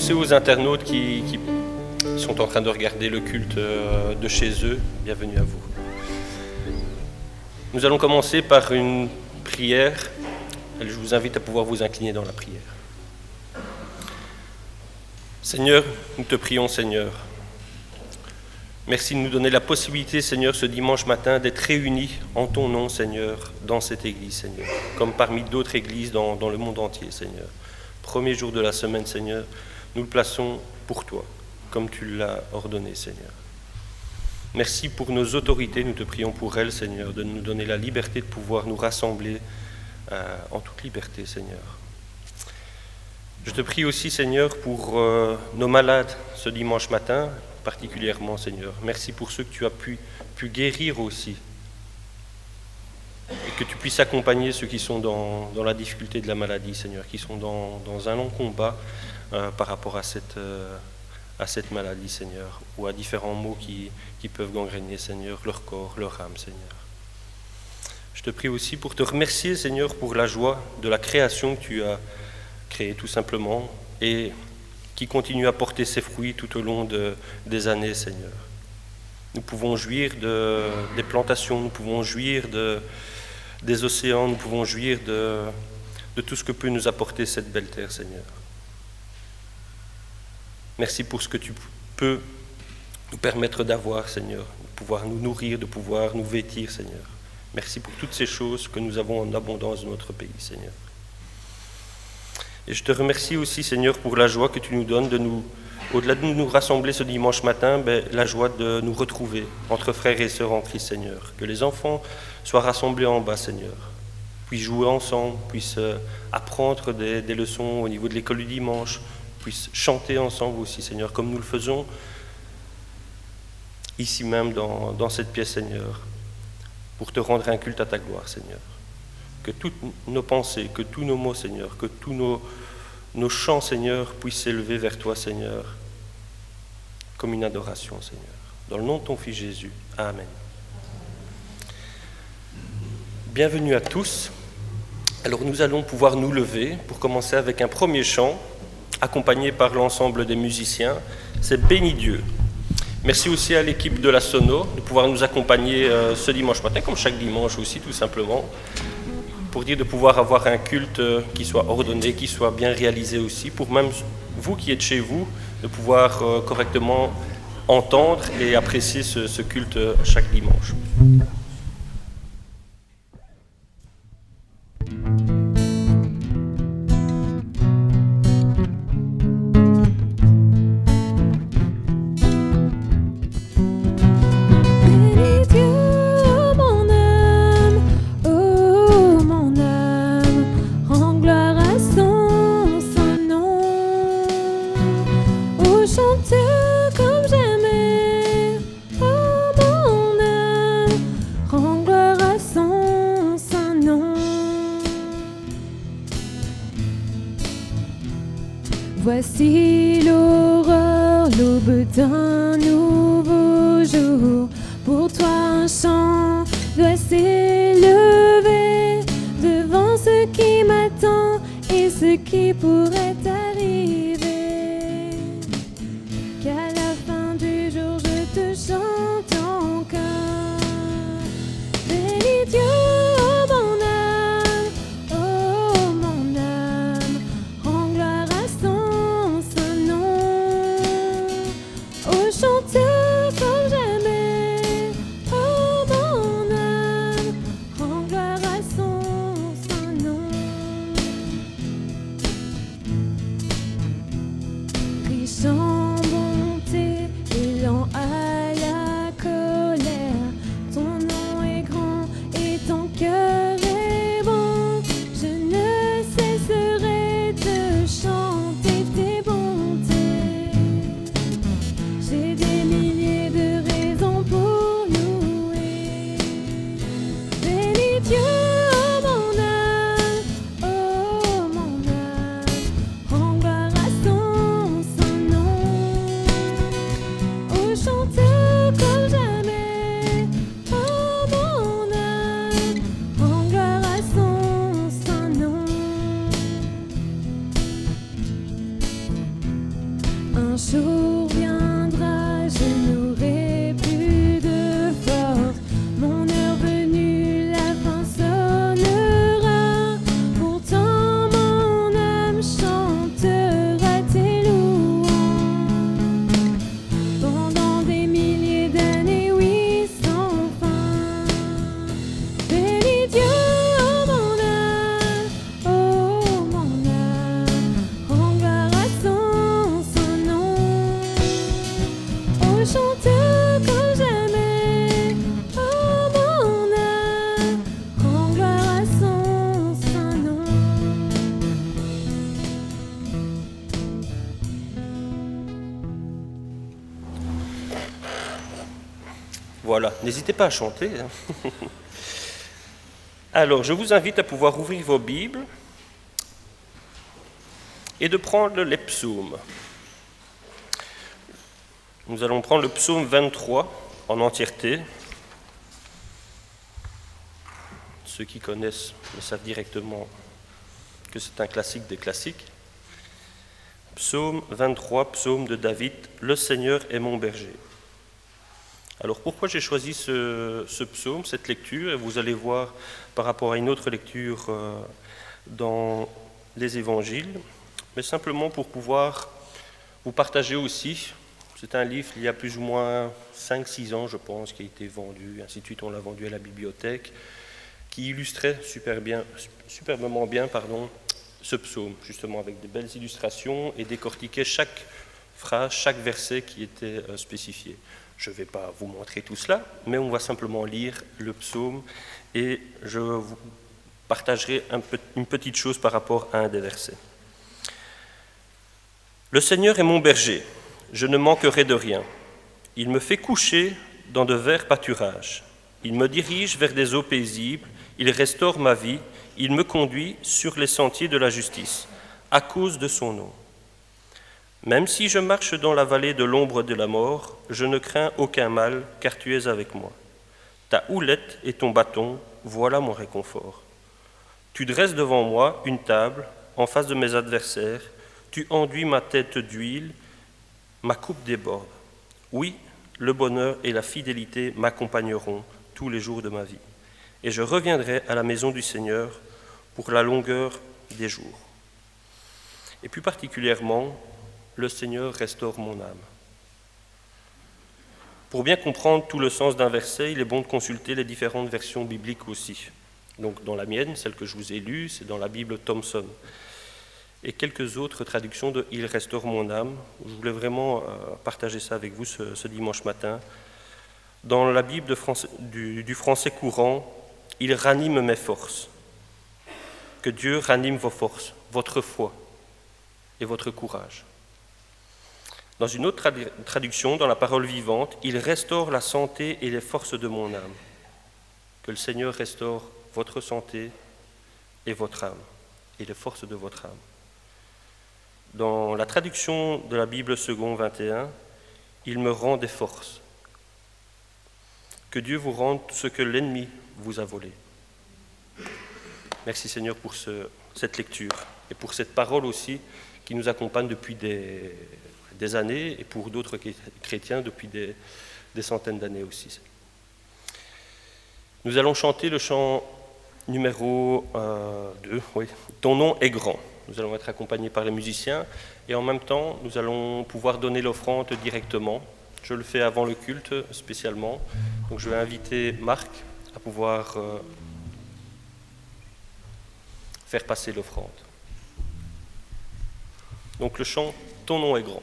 tous et aux internautes qui sont en train de regarder le culte de chez eux. Bienvenue à vous. Nous allons commencer par une prière. Je vous invite à pouvoir vous incliner dans la prière. Seigneur, nous te prions, Seigneur. Merci de nous donner la possibilité, Seigneur, ce dimanche matin, d'être réunis en ton nom, Seigneur, dans cette église, Seigneur, comme parmi d'autres églises dans le monde entier, Seigneur. Premier jour de la semaine, Seigneur, nous le plaçons pour toi, comme tu l'as ordonné, Seigneur. Merci pour nos autorités, nous te prions pour elles, Seigneur, de nous donner la liberté de pouvoir nous rassembler en toute liberté, Seigneur. Je te prie aussi, Seigneur, pour nos malades ce dimanche matin, particulièrement, Seigneur. Merci pour ceux que tu as pu guérir aussi. Et que tu puisses accompagner ceux qui sont dans la difficulté de la maladie, Seigneur, qui sont dans un long combat par rapport à cette maladie, Seigneur, ou à différents maux qui peuvent gangréner, Seigneur, leur corps, leur âme, Seigneur. Je te prie aussi pour te remercier, Seigneur, pour la joie de la création que tu as créée, tout simplement, et qui continue à porter ses fruits tout au long des années, Seigneur. Nous pouvons jouir des plantations, nous pouvons jouir des océans, nous pouvons jouir de tout ce que peut nous apporter cette belle terre, Seigneur. Merci pour ce que tu peux nous permettre d'avoir, Seigneur, de pouvoir nous nourrir, de pouvoir nous vêtir, Seigneur. Merci pour toutes ces choses que nous avons en abondance dans notre pays, Seigneur. Et je te remercie aussi, Seigneur, pour la joie que tu nous donnes au-delà de nous rassembler ce dimanche matin, la joie de nous retrouver entre frères et sœurs en Christ, Seigneur. Que les enfants soient rassemblés en bas, Seigneur, puissent jouer ensemble, puissent apprendre des leçons au niveau de l'école du dimanche, puissent chanter ensemble aussi, Seigneur, comme nous le faisons ici même dans cette pièce, Seigneur, pour te rendre un culte à ta gloire, Seigneur. Que toutes nos pensées, que tous nos mots, Seigneur, que tous nos chants, Seigneur, puissent s'élever vers toi, Seigneur, comme une adoration, Seigneur. Dans le nom de ton Fils Jésus. Amen. Bienvenue à tous. Alors nous allons pouvoir nous lever pour commencer avec un premier chant, accompagné par l'ensemble des musiciens. C'est « Bénis Dieu ». Merci aussi à l'équipe de la Sono de pouvoir nous accompagner ce dimanche matin, comme chaque dimanche aussi, tout simplement, pour dire de pouvoir avoir un culte qui soit ordonné, qui soit bien réalisé aussi, pour même vous qui êtes chez vous, de pouvoir correctement entendre et apprécier ce culte chaque dimanche. Voici l'aurore, l'aube d'un nouveau jour. Pour toi un chant doit s'élever devant ce qui m'attend et ce qui pourrait arriver. Qu'à la fin du jour je te chante encore. Bénis Dieu, oh mon âme, oh mon âme, rends gloire à son saint nom. Oh chanteur comme jamais, oh mon âme, rends gloire à son saint nom. Voilà, n'hésitez pas à chanter. Hein. Alors, je vous invite à pouvoir ouvrir vos Bibles et de prendre les psaumes. Nous allons prendre le psaume 23 en entièreté. Ceux qui connaissent le savent directement que c'est un classique des classiques. Psaume 23, psaume de David, « Le Seigneur est mon berger ». Alors pourquoi j'ai choisi ce psaume, cette lecture, et vous allez voir par rapport à une autre lecture dans les évangiles, mais simplement pour pouvoir vous partager aussi. C'est un livre, il y a plus ou moins 5-6 ans, je pense, qui a été vendu, ainsi de suite, on l'a vendu à la bibliothèque, qui illustrait superbement bien ce psaume, justement avec de belles illustrations et décortiquait chaque phrase, chaque verset qui était spécifié. Je ne vais pas vous montrer tout cela, mais on va simplement lire le psaume et je vous partagerai une petite chose par rapport à un des versets. Le Seigneur est mon berger, je ne manquerai de rien. Il me fait coucher dans de verts pâturages. Il me dirige vers des eaux paisibles, il restaure ma vie, il me conduit sur les sentiers de la justice, à cause de son nom. Même si je marche dans la vallée de l'ombre de la mort, je ne crains aucun mal, car tu es avec moi. Ta houlette et ton bâton, voilà mon réconfort. Tu dresses devant moi une table, en face de mes adversaires, tu enduis ma tête d'huile, ma coupe déborde. Oui, le bonheur et la fidélité m'accompagneront tous les jours de ma vie. Et je reviendrai à la maison du Seigneur pour la longueur des jours. Et plus particulièrement, le Seigneur restaure mon âme. Pour bien comprendre tout le sens d'un verset, il est bon de consulter les différentes versions bibliques aussi. Donc dans la mienne, celle que je vous ai lue, c'est dans la Bible Thomson. Et quelques autres traductions de « Il restaure mon âme ». Je voulais vraiment partager ça avec vous ce dimanche matin. Dans la Bible du français courant, « Il ranime mes forces ». Que Dieu ranime vos forces, votre foi et votre courage. Dans une autre traduction, dans la parole vivante, « Il restaure la santé et les forces de mon âme ». Que le Seigneur restaure votre santé et votre âme, et les forces de votre âme. Dans la traduction de la Bible Second 21, « Il me rend des forces ». Que Dieu vous rende ce que l'ennemi vous a volé. Merci Seigneur pour cette lecture et pour cette parole aussi qui nous accompagne depuis des années et pour d'autres chrétiens depuis des centaines d'années aussi. Nous allons chanter le chant numéro 2, oui. « Ton nom est grand ». Nous allons être accompagnés par les musiciens et en même temps, nous allons pouvoir donner l'offrande directement. Je le fais avant le culte spécialement, donc je vais inviter Marc à pouvoir faire passer l'offrande. Donc le chant « Ton nom est grand ».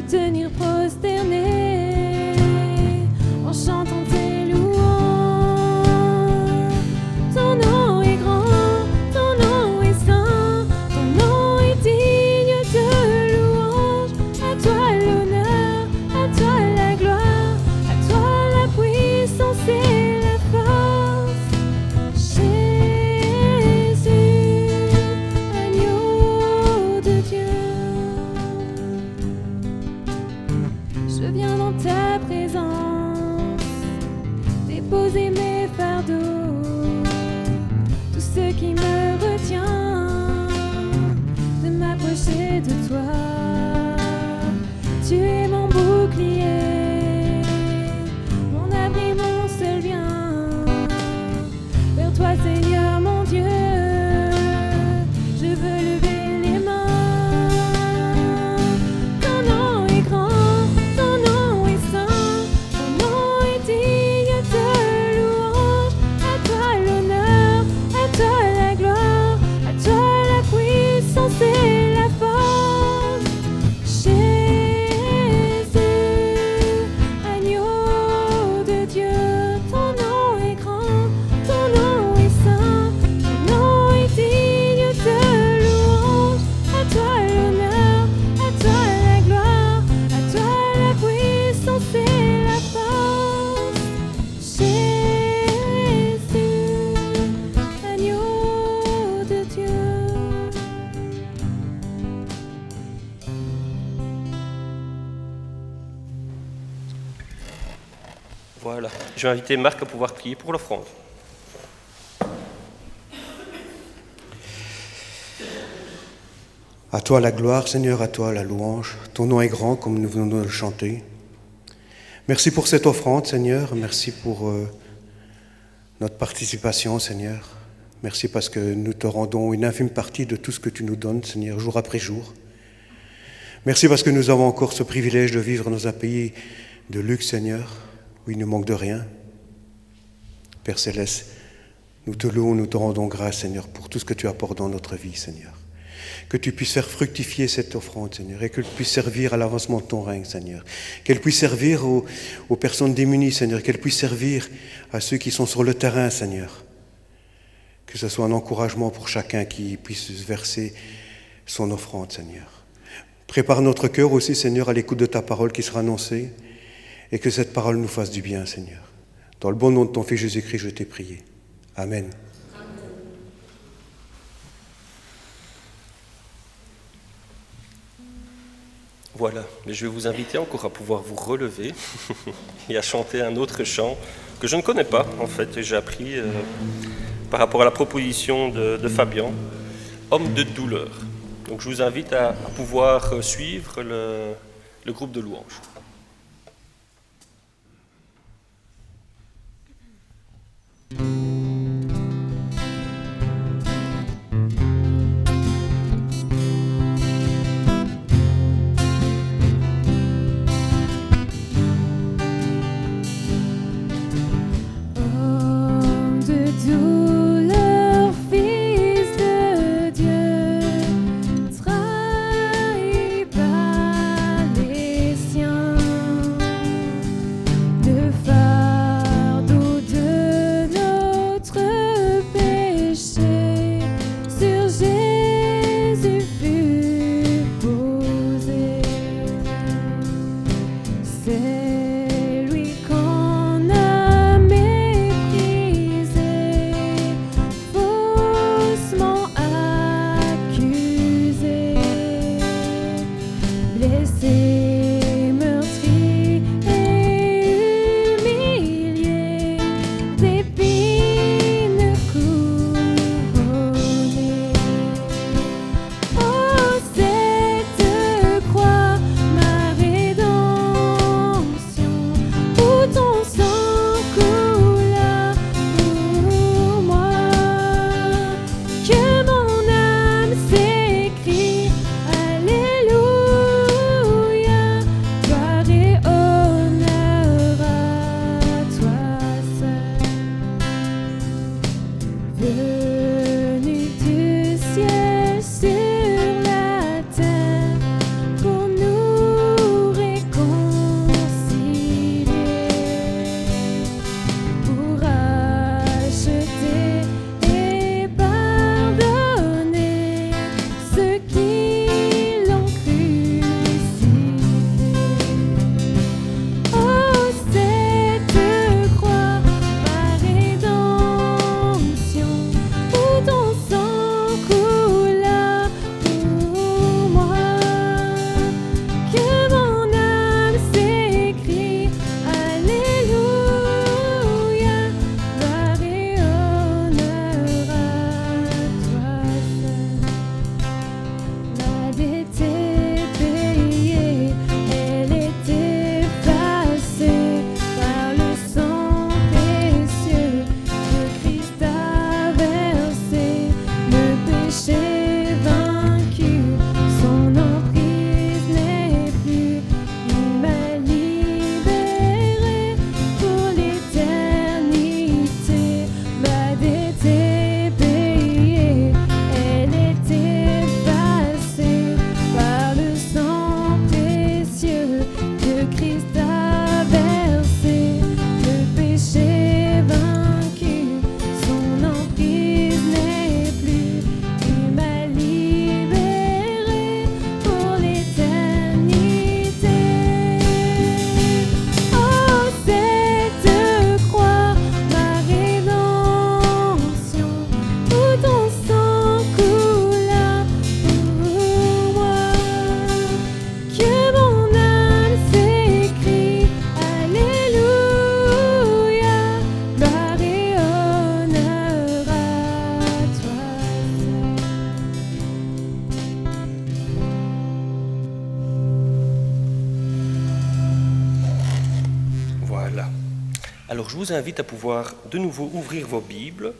Tenir prosterné en chantant tes louanges. Ton nom est grand, ton nom est saint, ton nom est digne de louange. À toi l'honneur, à toi la gloire, à toi la puissance et la force. Jésus, agneau de Dieu. Je viens Voilà. Je vais inviter Marc à pouvoir prier pour l'offrande. À toi la gloire, Seigneur, à toi la louange. Ton nom est grand, comme nous venons de le chanter. Merci pour cette offrande, Seigneur. Merci pour notre participation, Seigneur. Merci parce que nous te rendons une infime partie de tout ce que tu nous donnes, Seigneur, jour après jour. Merci parce que nous avons encore ce privilège de vivre dans un pays de luxe, Seigneur, où il ne manque de rien. Père Céleste, nous te louons, nous te rendons grâce, Seigneur, pour tout ce que tu apportes dans notre vie, Seigneur. Que tu puisses faire fructifier cette offrande, Seigneur, et qu'elle puisse servir à l'avancement de ton règne, Seigneur. Qu'elle puisse servir aux personnes démunies, Seigneur, qu'elle puisse servir à ceux qui sont sur le terrain, Seigneur. Que ce soit un encouragement pour chacun qui puisse verser son offrande, Seigneur. Prépare notre cœur aussi, Seigneur, à l'écoute de ta parole qui sera annoncée, et que cette parole nous fasse du bien, Seigneur. Dans le bon nom de ton Fils Jésus-Christ, je t'ai prié. Amen. Voilà, mais je vais vous inviter encore à pouvoir vous relever et à chanter un autre chant que je ne connais pas, en fait, et j'ai appris par rapport à la proposition de Fabien, « Homme de douleur ». Donc je vous invite à pouvoir suivre le groupe de louanges. Trahi par les siens. Alors je vous invite à pouvoir de nouveau ouvrir vos Bibles.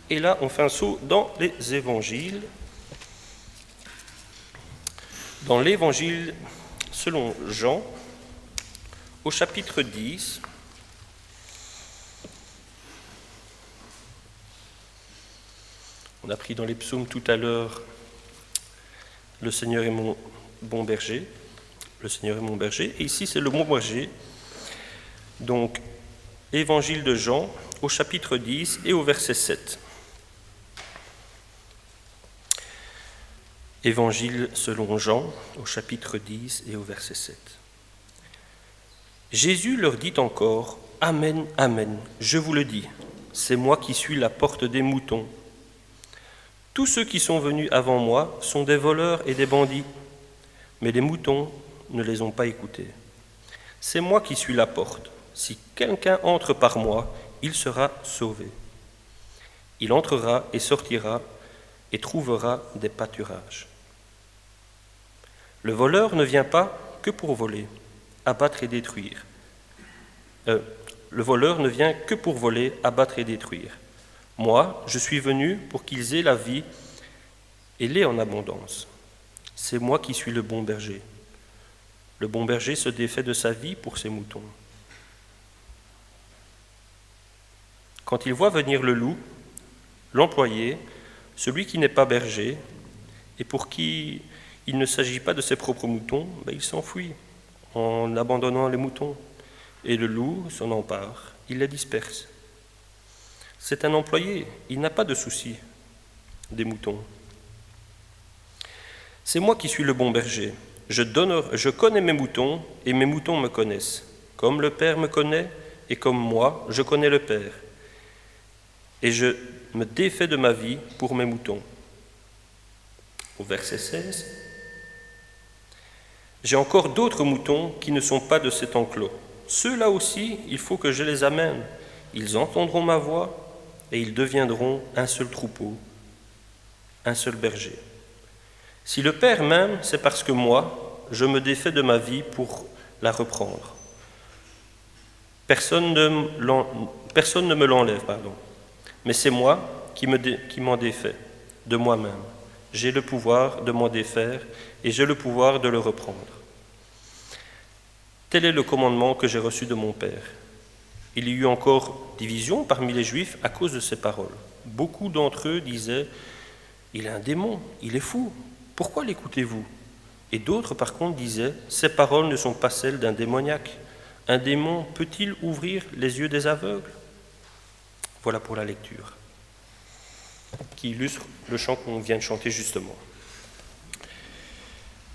Et là, on fait un saut dans les évangiles. Dans l'évangile selon Jean, au chapitre 10. On a pris dans les psaumes tout à l'heure « Le Seigneur est mon bon berger ». Le Seigneur est mon berger. Et ici, c'est le bon berger. Donc, évangile de Jean, au chapitre 10 et au verset 7. Évangile selon Jean, au chapitre 10 et au verset 7. Jésus leur dit encore « Amen, amen, je vous le dis, c'est moi qui suis la porte des moutons. Tous ceux qui sont venus avant moi sont des voleurs et des bandits, mais les moutons ne les ont pas écoutés. C'est moi qui suis la porte. Si quelqu'un entre par moi, il sera sauvé. Il entrera et sortira et trouvera des pâturages. Le voleur ne vient pas que pour voler, abattre et détruire. Le voleur ne vient que pour voler, abattre et détruire. Moi, je suis venu pour qu'ils aient la vie et l'aient en abondance. C'est moi qui suis le bon berger. Le bon berger se défait de sa vie pour ses moutons. Quand il voit venir le loup, l'employé, celui qui n'est pas berger, et pour qui il ne s'agit pas de ses propres moutons, il s'enfuit en abandonnant les moutons. Et le loup s'en empare, il les disperse. C'est un employé, il n'a pas de souci des moutons. C'est moi qui suis le bon berger. Je connais mes moutons et mes moutons me connaissent. Comme le Père me connaît et comme moi, je connais le Père. Et je me défais de ma vie pour mes moutons. Au verset 16. J'ai encore d'autres moutons qui ne sont pas de cet enclos. Ceux-là aussi, il faut que je les amène. Ils entendront ma voix et ils deviendront un seul troupeau, un seul berger. Si le Père m'aime, c'est parce que moi, je me défais de ma vie pour la reprendre. Personne ne me l'enlève, mais c'est moi qui m'en défais de moi-même. J'ai le pouvoir de m'en défaire et j'ai le pouvoir de le reprendre. Tel est le commandement que j'ai reçu de mon Père. Il y eut encore division parmi les Juifs à cause de ces paroles. Beaucoup d'entre eux disaient « Il est un démon, il est fou, pourquoi l'écoutez-vous » Et d'autres par contre disaient « Ces paroles ne sont pas celles d'un démoniaque. Un démon peut-il ouvrir les yeux des aveugles ?» Voilà pour la lecture, qui illustre le chant qu'on vient de chanter justement.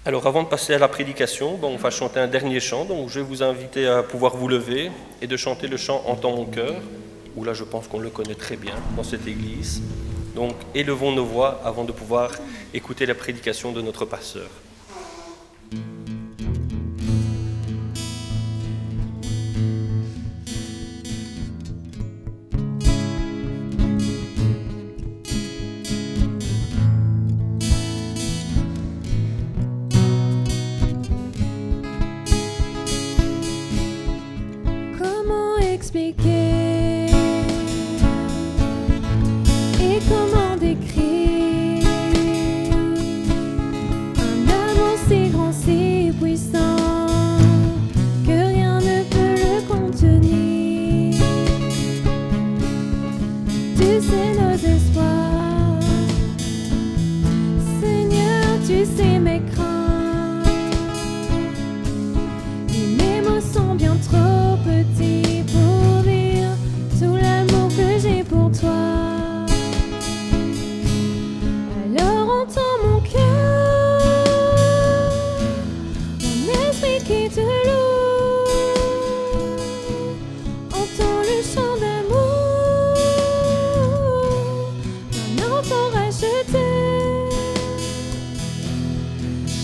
Alors avant de passer à la prédication, on va chanter un dernier chant, donc je vais vous inviter à pouvoir vous lever et de chanter le chant « Entends mon cœur », où là je pense qu'on le connaît très bien dans cette église. Donc élevons nos voix avant de pouvoir écouter la prédication de notre pasteur. Expliquer et comment décrire un amour si grand, si puissant que rien ne peut le contenir. Tu sais nos espoirs, Seigneur, tu sais mes craintes et mes mots sont bien trop petits pour toi. Alors entends mon cœur, mon esprit qui te loue, entends le chant d'amour d'un enfant racheté.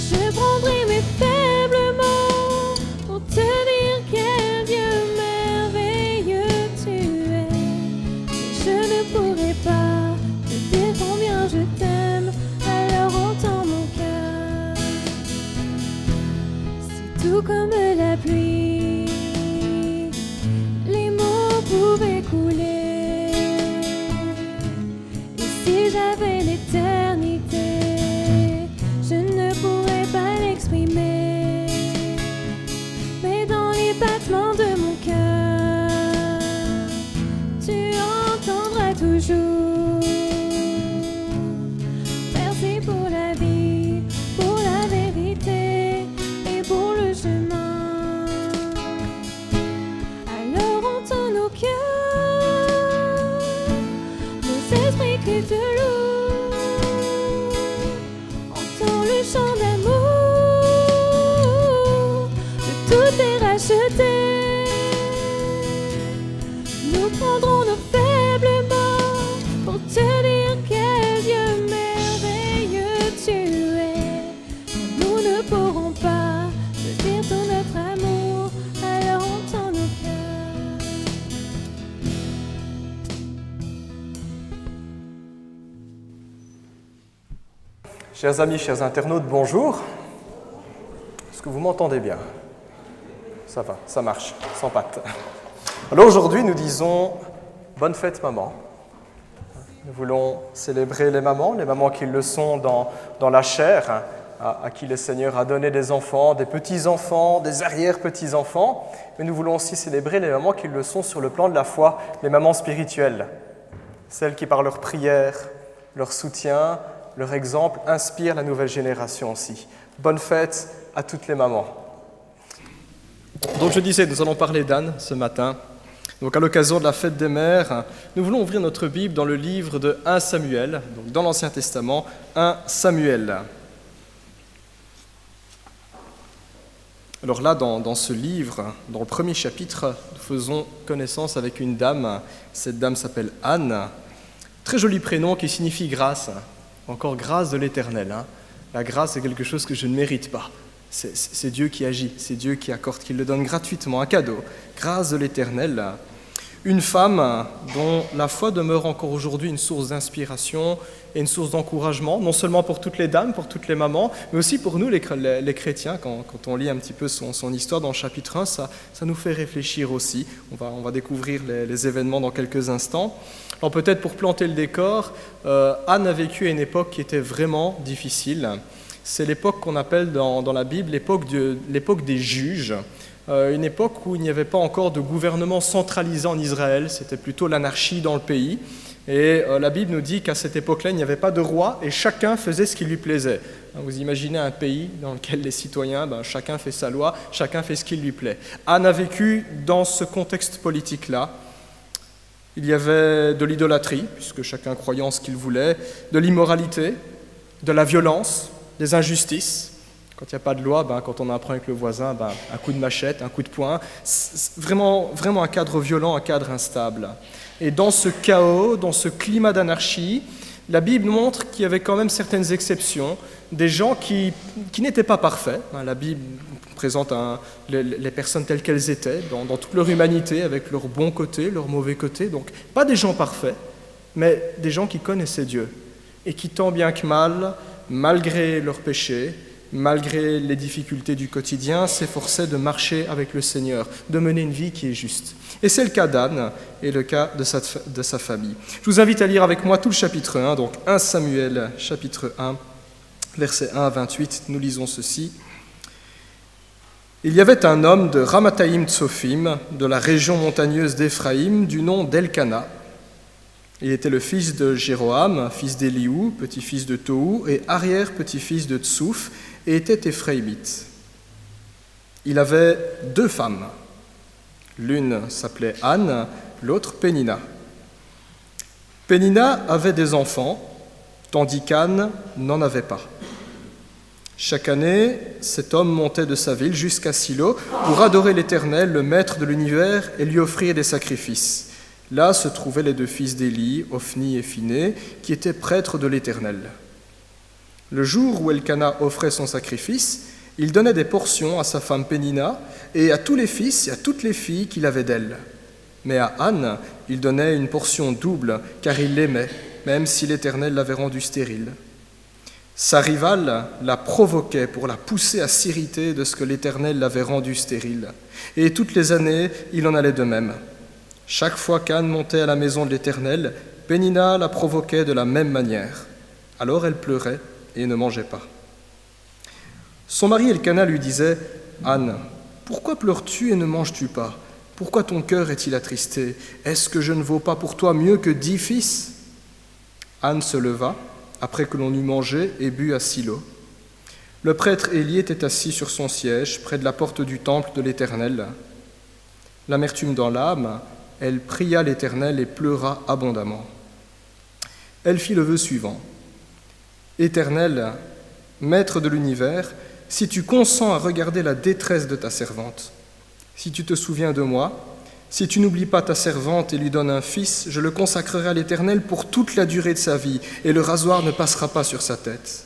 Je prendrai mes faibles mots pour te dire quel Dieu merveilleux tu es. Je ne pourrai pas te dire combien je t'aime, alors entends mon cœur. C'est tout comme la pluie, les mots le chant d'amour, de tout est racheté. Nous prendrons nos faibles mains pour te dire quel Dieu merveilleux tu es. Nous ne pourrons pas te dire tout notre amour, alors entends nos cœurs. Chers amis, chers internautes, bonjour. Est-ce que vous m'entendez bien? Ça va, ça marche, sans pattes. Alors aujourd'hui, nous disons « Bonne fête, maman ». Nous voulons célébrer les mamans qui le sont dans la chair, à qui le Seigneur a donné des enfants, des petits-enfants, des arrière-petits-enfants. Mais nous voulons aussi célébrer les mamans qui le sont sur le plan de la foi, les mamans spirituelles, celles qui par leur prière, leur soutien, leur exemple inspirent la nouvelle génération aussi. Bonne fête à toutes les mamans. Donc je disais, nous allons parler d'Anne ce matin. Donc à l'occasion de la fête des mères, nous voulons ouvrir notre Bible dans le livre de 1 Samuel, donc dans l'Ancien Testament, 1 Samuel. Alors là, dans ce livre, dans le premier chapitre, nous faisons connaissance avec une dame. Cette dame s'appelle Anne. Très joli prénom qui signifie grâce. Encore grâce de l'Éternel. La grâce, c'est quelque chose que je ne mérite pas. C'est Dieu qui agit, c'est Dieu qui accorde, qui le donne gratuitement, un cadeau. Grâce de l'Éternel. Une femme dont la foi demeure encore aujourd'hui une source d'inspiration et une source d'encouragement, non seulement pour toutes les dames, pour toutes les mamans, mais aussi pour nous, les chrétiens. Quand on lit un petit peu son histoire dans le chapitre 1, ça nous fait réfléchir aussi. On va découvrir les événements dans quelques instants. Alors peut-être pour planter le décor, Anne a vécu à une époque qui était vraiment difficile. C'est l'époque qu'on appelle dans la Bible l'époque des juges. Une époque où il n'y avait pas encore de gouvernement centralisé en Israël, c'était plutôt l'anarchie dans le pays. Et la Bible nous dit qu'à cette époque-là, il n'y avait pas de roi et chacun faisait ce qui lui plaisait. Vous imaginez un pays dans lequel les citoyens, chacun fait sa loi, chacun fait ce qui lui plaît. Anne a vécu dans ce contexte politique-là. Il y avait de l'idolâtrie, puisque chacun croyait en ce qu'il voulait, de l'immoralité, de la violence, des injustices. Quand il n'y a pas de loi, quand on apprend avec le voisin, un coup de machette, un coup de poing. C'est vraiment un cadre violent, un cadre instable. Et dans ce chaos, dans ce climat d'anarchie, la Bible montre qu'il y avait quand même certaines exceptions, des gens qui n'étaient pas parfaits. La Bible présente les personnes telles qu'elles étaient, dans toute leur humanité, avec leurs bons côtés, leurs mauvais côtés. Donc, pas des gens parfaits, mais des gens qui connaissaient Dieu et qui, tant bien que mal, malgré leurs péchés, malgré les difficultés du quotidien, s'efforçaient de marcher avec le Seigneur, de mener une vie qui est juste. Et c'est le cas d'Anne et le cas de sa famille. Je vous invite à lire avec moi tout le chapitre 1, donc 1 Samuel, chapitre 1, versets 1 à 28, nous lisons ceci. Il y avait un homme de Ramathaïm Tsophim, de la région montagneuse d'Éphraïm, du nom d'Elkana. Il était le fils de Jéroham, fils d'Éliou, petit-fils de Tohu, et arrière-petit-fils de Tsouf, et était éphraïmite. Il avait 2 femmes. L'une s'appelait Anne, l'autre Pénina. Pénina avait des enfants, tandis qu'Anne n'en avait pas. Chaque année, cet homme montait de sa ville jusqu'à Silo pour adorer l'Éternel, le Maître de l'univers, et lui offrir des sacrifices. Là se trouvaient les 2 fils d'Élie, Ophni et Phiné, qui étaient prêtres de l'Éternel. Le jour où Elkana offrait son sacrifice, il donnait des portions à sa femme Pénina et à tous les fils et à toutes les filles qu'il avait d'elle. Mais à Anne, il donnait une portion double, car il l'aimait, même si l'Éternel l'avait rendue stérile. Sa rivale la provoquait pour la pousser à s'irriter de ce que l'Éternel l'avait rendue stérile. Et toutes les années, il en allait de même. Chaque fois qu'Anne montait à la maison de l'Éternel, Pénina la provoquait de la même manière. Alors elle pleurait et ne mangeait pas. Son mari Elkana lui disait « Anne, pourquoi pleures-tu et ne manges-tu pas? Pourquoi ton cœur est-il attristé? Est-ce que je ne vaux pas pour toi mieux que 10 fils ?» Anne se leva, après que l'on eut mangé, et but à Silo. Le prêtre Élie était assis sur son siège, près de la porte du temple de l'Éternel. L'amertume dans l'âme, elle pria l'Éternel et pleura abondamment. Elle fit le vœu suivant. « Éternel, maître de l'univers, si tu consens à regarder la détresse de ta servante, si tu te souviens de moi, si tu n'oublies pas ta servante et lui donnes un fils, je le consacrerai à l'Éternel pour toute la durée de sa vie, et le rasoir ne passera pas sur sa tête. »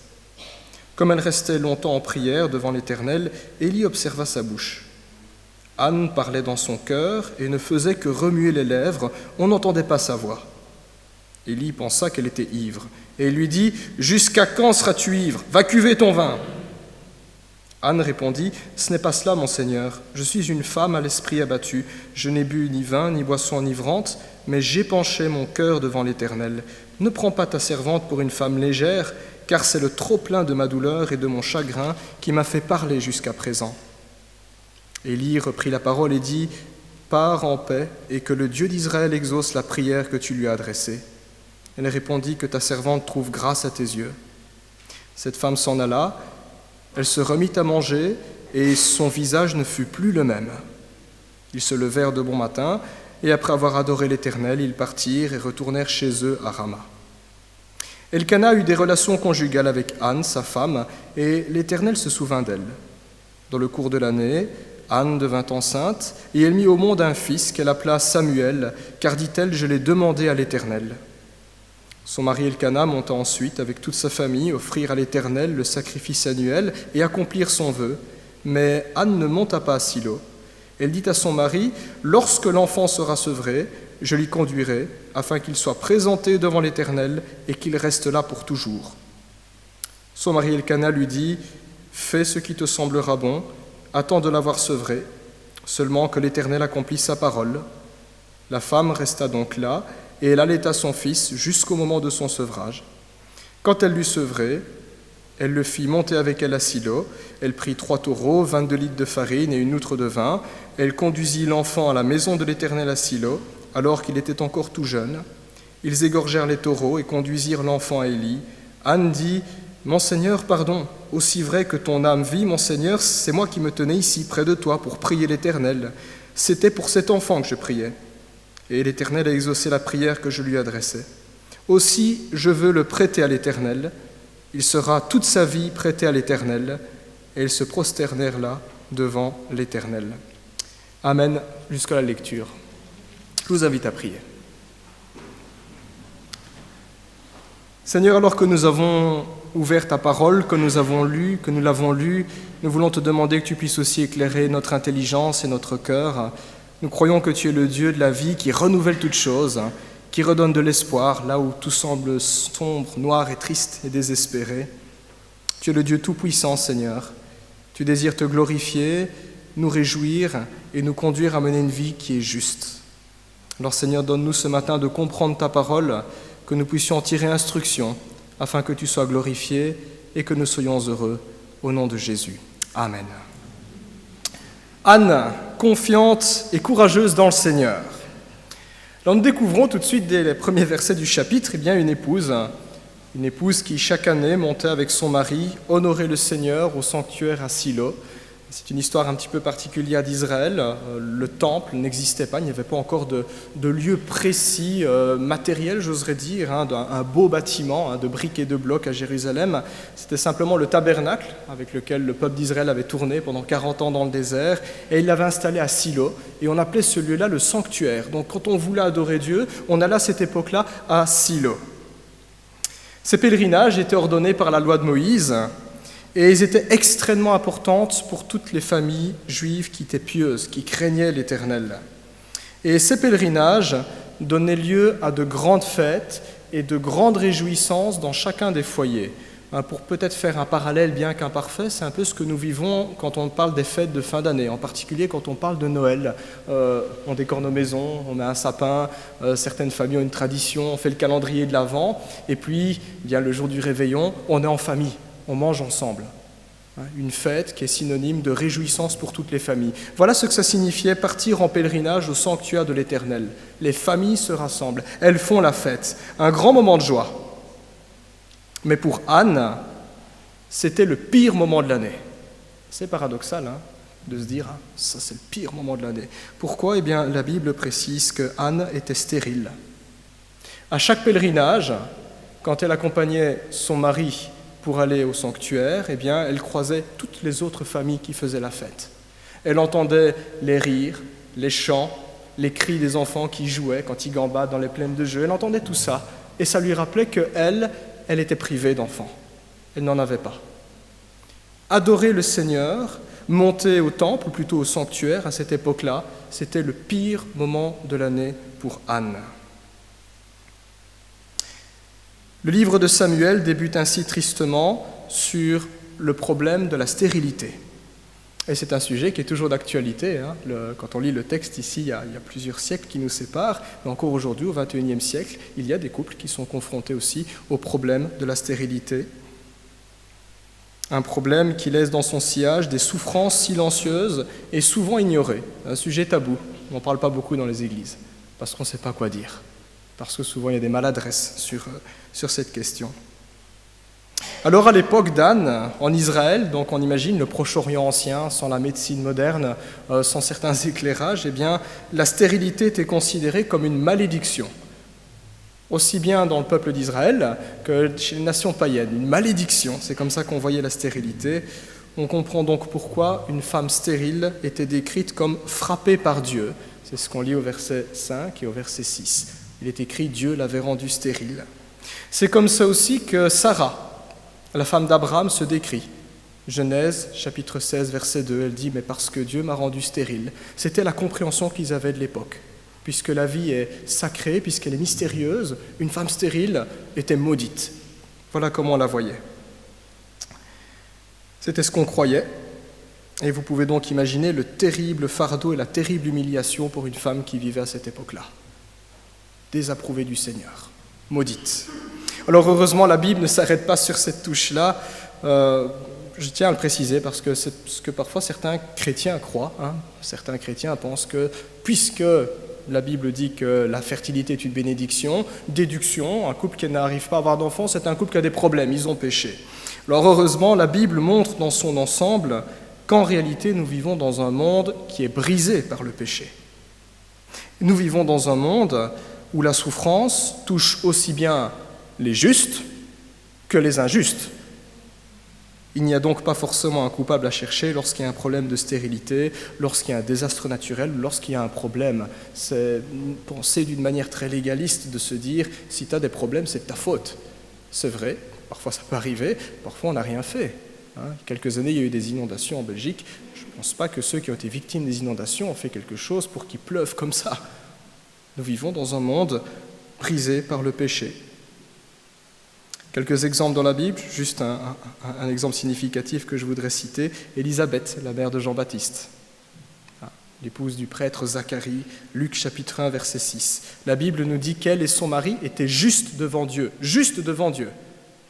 Comme elle restait longtemps en prière devant l'Éternel, Élie observa sa bouche. Anne parlait dans son cœur et ne faisait que remuer les lèvres, on n'entendait pas sa voix. Élie pensa qu'elle était ivre, et il lui dit « Jusqu'à quand seras-tu ivre ? Va cuver ton vin !» Anne répondit « Ce n'est pas cela, mon Seigneur. Je suis une femme à l'esprit abattu. Je n'ai bu ni vin ni boisson enivrante, mais j'épanchais mon cœur devant l'Éternel. Ne prends pas ta servante pour une femme légère, car c'est le trop-plein de ma douleur et de mon chagrin qui m'a fait parler jusqu'à présent. » Élie reprit la parole et dit « Pars en paix, et que le Dieu d'Israël exauce la prière que tu lui as adressée. » Elle répondit « Que ta servante trouve grâce à tes yeux. » Cette femme s'en alla, elle se remit à manger, et son visage ne fut plus le même. Ils se levèrent de bon matin, et après avoir adoré l'Éternel, ils partirent et retournèrent chez eux à Rama. Elkana eut des relations conjugales avec Anne, sa femme, et l'Éternel se souvint d'elle. Dans le cours de l'année, Anne devint enceinte, et elle mit au monde un fils qu'elle appela Samuel, car, dit-elle, je l'ai demandé à l'Éternel. Son mari Elkana monta ensuite avec toute sa famille offrir à l'Éternel le sacrifice annuel et accomplir son vœu. Mais Anne ne monta pas à Silo. Elle dit à son mari « Lorsque l'enfant sera sevré, je l'y conduirai, afin qu'il soit présenté devant l'Éternel et qu'il reste là pour toujours. » Son mari Elkana lui dit « Fais ce qui te semblera bon, attends de l'avoir sevré, seulement que l'Éternel accomplisse sa parole. » La femme resta donc là, et elle allaita son fils jusqu'au moment de son sevrage. Quand elle l'eut sevré, elle le fit monter avec elle à Silo. Elle prit 3 taureaux, 22 litres de farine et une outre de vin. Elle conduisit l'enfant à la maison de l'Éternel à Silo, alors qu'il était encore tout jeune. Ils égorgèrent les taureaux et conduisirent l'enfant à Élie. Anne dit « Mon Seigneur, pardon, aussi vrai que ton âme vit, mon Seigneur, c'est moi qui me tenais ici près de toi pour prier l'Éternel. C'était pour cet enfant que je priais. Et l'Éternel a exaucé la prière que je lui adressais. Aussi, je veux le prêter à l'Éternel. Il sera toute sa vie prêté à l'Éternel. » Et ils se prosternèrent là devant l'Éternel. Amen, jusqu'à la lecture. Je vous invite à prier. Seigneur, alors que nous avons ouvert ta parole, que nous l'avons lue, nous voulons te demander que tu puisses aussi éclairer notre intelligence et notre cœur. Nous croyons que tu es le Dieu de la vie qui renouvelle toutes choses, qui redonne de l'espoir là où tout semble sombre, noir et triste et désespéré. Tu es le Dieu tout-puissant, Seigneur. Tu désires te glorifier, nous réjouir et nous conduire à mener une vie qui est juste. Alors, Seigneur, donne-nous ce matin de comprendre ta parole, que nous puissions en tirer instruction, afin que tu sois glorifié et que nous soyons heureux. Au nom de Jésus. Amen. Anne, confiante et courageuse dans le Seigneur. Alors nous découvrons tout de suite dès les premiers versets du chapitre une épouse qui chaque année montait avec son mari honorer le Seigneur au sanctuaire à Silo. C'est une histoire un petit peu particulière d'Israël. Le temple n'existait pas, il n'y avait pas encore de lieu précis, matériel, j'oserais dire, un beau bâtiment de briques et de blocs à Jérusalem. C'était simplement le tabernacle avec lequel le peuple d'Israël avait tourné pendant 40 ans dans le désert, et il l'avait installé à Silo, et on appelait ce lieu-là le sanctuaire. Donc quand on voulait adorer Dieu, on allait à cette époque-là à Silo. Ces pèlerinages étaient ordonnés par la loi de Moïse, et ils étaient extrêmement importantes pour toutes les familles juives qui étaient pieuses, qui craignaient l'Éternel. Et ces pèlerinages donnaient lieu à de grandes fêtes et de grandes réjouissances dans chacun des foyers. Pour peut-être faire un parallèle bien qu'imparfait, c'est un peu ce que nous vivons quand on parle des fêtes de fin d'année, en particulier quand on parle de Noël. On décore nos maisons, on met un sapin, certaines familles ont une tradition, on fait le calendrier de l'Avent, et puis le jour du réveillon, on est en famille. On mange ensemble. Une fête qui est synonyme de réjouissance pour toutes les familles. Voilà ce que ça signifiait partir en pèlerinage au sanctuaire de l'Éternel. Les familles se rassemblent, elles font la fête, un grand moment de joie. Mais pour Anne, c'était le pire moment de l'année. C'est paradoxal de se dire, ça c'est le pire moment de l'année. Pourquoi ? La Bible précise que Anne était stérile. À chaque pèlerinage, quand elle accompagnait son mari pour aller au sanctuaire, eh bien, elle croisait toutes les autres familles qui faisaient la fête. Elle entendait les rires, les chants, les cris des enfants qui jouaient quand ils gambadent dans les plaines de jeu. Elle entendait tout ça et ça lui rappelait qu'elle était privée d'enfants. Elle n'en avait pas. Adorer le Seigneur, monter au temple, ou plutôt au sanctuaire à cette époque-là, c'était le pire moment de l'année pour Anne. Le livre de Samuel débute ainsi tristement sur le problème de la stérilité. Et c'est un sujet qui est toujours d'actualité. Quand on lit le texte ici, il y a plusieurs siècles qui nous séparent, mais encore aujourd'hui, au XXIe siècle, il y a des couples qui sont confrontés aussi au problème de la stérilité. Un problème qui laisse dans son sillage des souffrances silencieuses et souvent ignorées. Un sujet tabou, on n'en parle pas beaucoup dans les églises, parce qu'on ne sait pas quoi dire, parce que souvent il y a des maladresses sur cette question. Alors à l'époque d'Anne, en Israël, donc on imagine le Proche-Orient ancien, sans la médecine moderne, sans certains éclairages, eh bien la stérilité était considérée comme une malédiction. Aussi bien dans le peuple d'Israël que chez les nations païennes, une malédiction, c'est comme ça qu'on voyait la stérilité. On comprend donc pourquoi une femme stérile était décrite comme frappée par Dieu. C'est ce qu'on lit au verset 5 et au verset 6. Il est écrit « Dieu l'avait rendue stérile ». C'est comme ça aussi que Sarah, la femme d'Abraham, se décrit. Genèse, chapitre 16, verset 2, elle dit « Mais parce que Dieu m'a rendue stérile ». C'était la compréhension qu'ils avaient de l'époque. Puisque la vie est sacrée, puisqu'elle est mystérieuse, une femme stérile était maudite. Voilà comment on la voyait. C'était ce qu'on croyait, et vous pouvez donc imaginer le terrible fardeau et la terrible humiliation pour une femme qui vivait à cette époque-là. Désapprouvée du Seigneur, maudite. Alors heureusement, la Bible ne s'arrête pas sur cette touche-là. Je tiens à le préciser parce que c'est ce que parfois certains chrétiens croient. Certains chrétiens pensent que, puisque la Bible dit que la fertilité est une bénédiction, déduction, un couple qui n'arrive pas à avoir d'enfants, c'est un couple qui a des problèmes, ils ont péché. Alors heureusement, la Bible montre dans son ensemble qu'en réalité, nous vivons dans un monde qui est brisé par le péché. Nous vivons dans un monde où la souffrance touche aussi bien les justes que les injustes. Il n'y a donc pas forcément un coupable à chercher lorsqu'il y a un problème de stérilité, lorsqu'il y a un désastre naturel, lorsqu'il y a un problème. C'est penser d'une manière très légaliste de se dire « si tu as des problèmes, c'est de ta faute ». C'est vrai, parfois ça peut arriver, parfois on n'a rien fait. Il y a quelques années, il y a eu des inondations en Belgique. Je ne pense pas que ceux qui ont été victimes des inondations ont fait quelque chose pour qu'il pleuve comme ça. Nous vivons dans un monde brisé par le péché. Quelques exemples dans la Bible, juste un exemple significatif que je voudrais citer, Élisabeth, la mère de Jean-Baptiste, l'épouse du prêtre Zacharie, Luc chapitre 1, verset 6. La Bible nous dit qu'elle et son mari étaient justes devant Dieu, justes devant Dieu.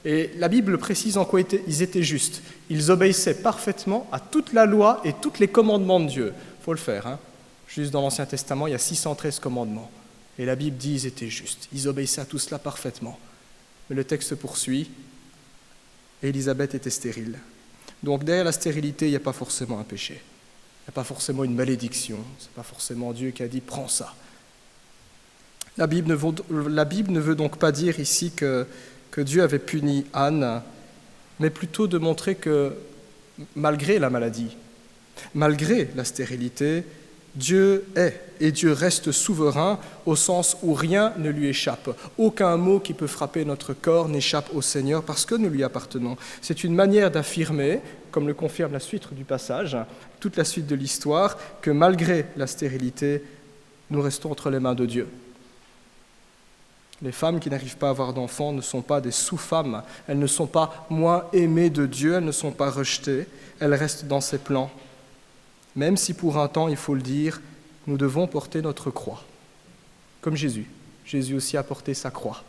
Et la Bible précise en quoi ils étaient justes. Ils obéissaient parfaitement à toute la loi et tous les commandements de Dieu. Il faut le faire, Juste dans l'Ancien Testament, il y a 613 commandements. Et la Bible dit qu'ils étaient justes. Ils obéissaient à tout cela parfaitement. Mais le texte poursuit, et Élisabeth était stérile. Donc derrière la stérilité, il n'y a pas forcément un péché. Il n'y a pas forcément une malédiction. Ce n'est pas forcément Dieu qui a dit « prends ça ». La Bible ne veut donc pas dire ici que Dieu avait puni Anne, mais plutôt de montrer que malgré la maladie, malgré la stérilité, Dieu est et Dieu reste souverain au sens où rien ne lui échappe. Aucun mot qui peut frapper notre corps n'échappe au Seigneur parce que nous lui appartenons. C'est une manière d'affirmer, comme le confirme la suite du passage, toute la suite de l'histoire, que malgré la stérilité, nous restons entre les mains de Dieu. Les femmes qui n'arrivent pas à avoir d'enfants ne sont pas des sous-femmes, elles ne sont pas moins aimées de Dieu, elles ne sont pas rejetées, elles restent dans ses plans. Même si pour un temps, il faut le dire, nous devons porter notre croix, comme Jésus. Jésus aussi a porté sa croix.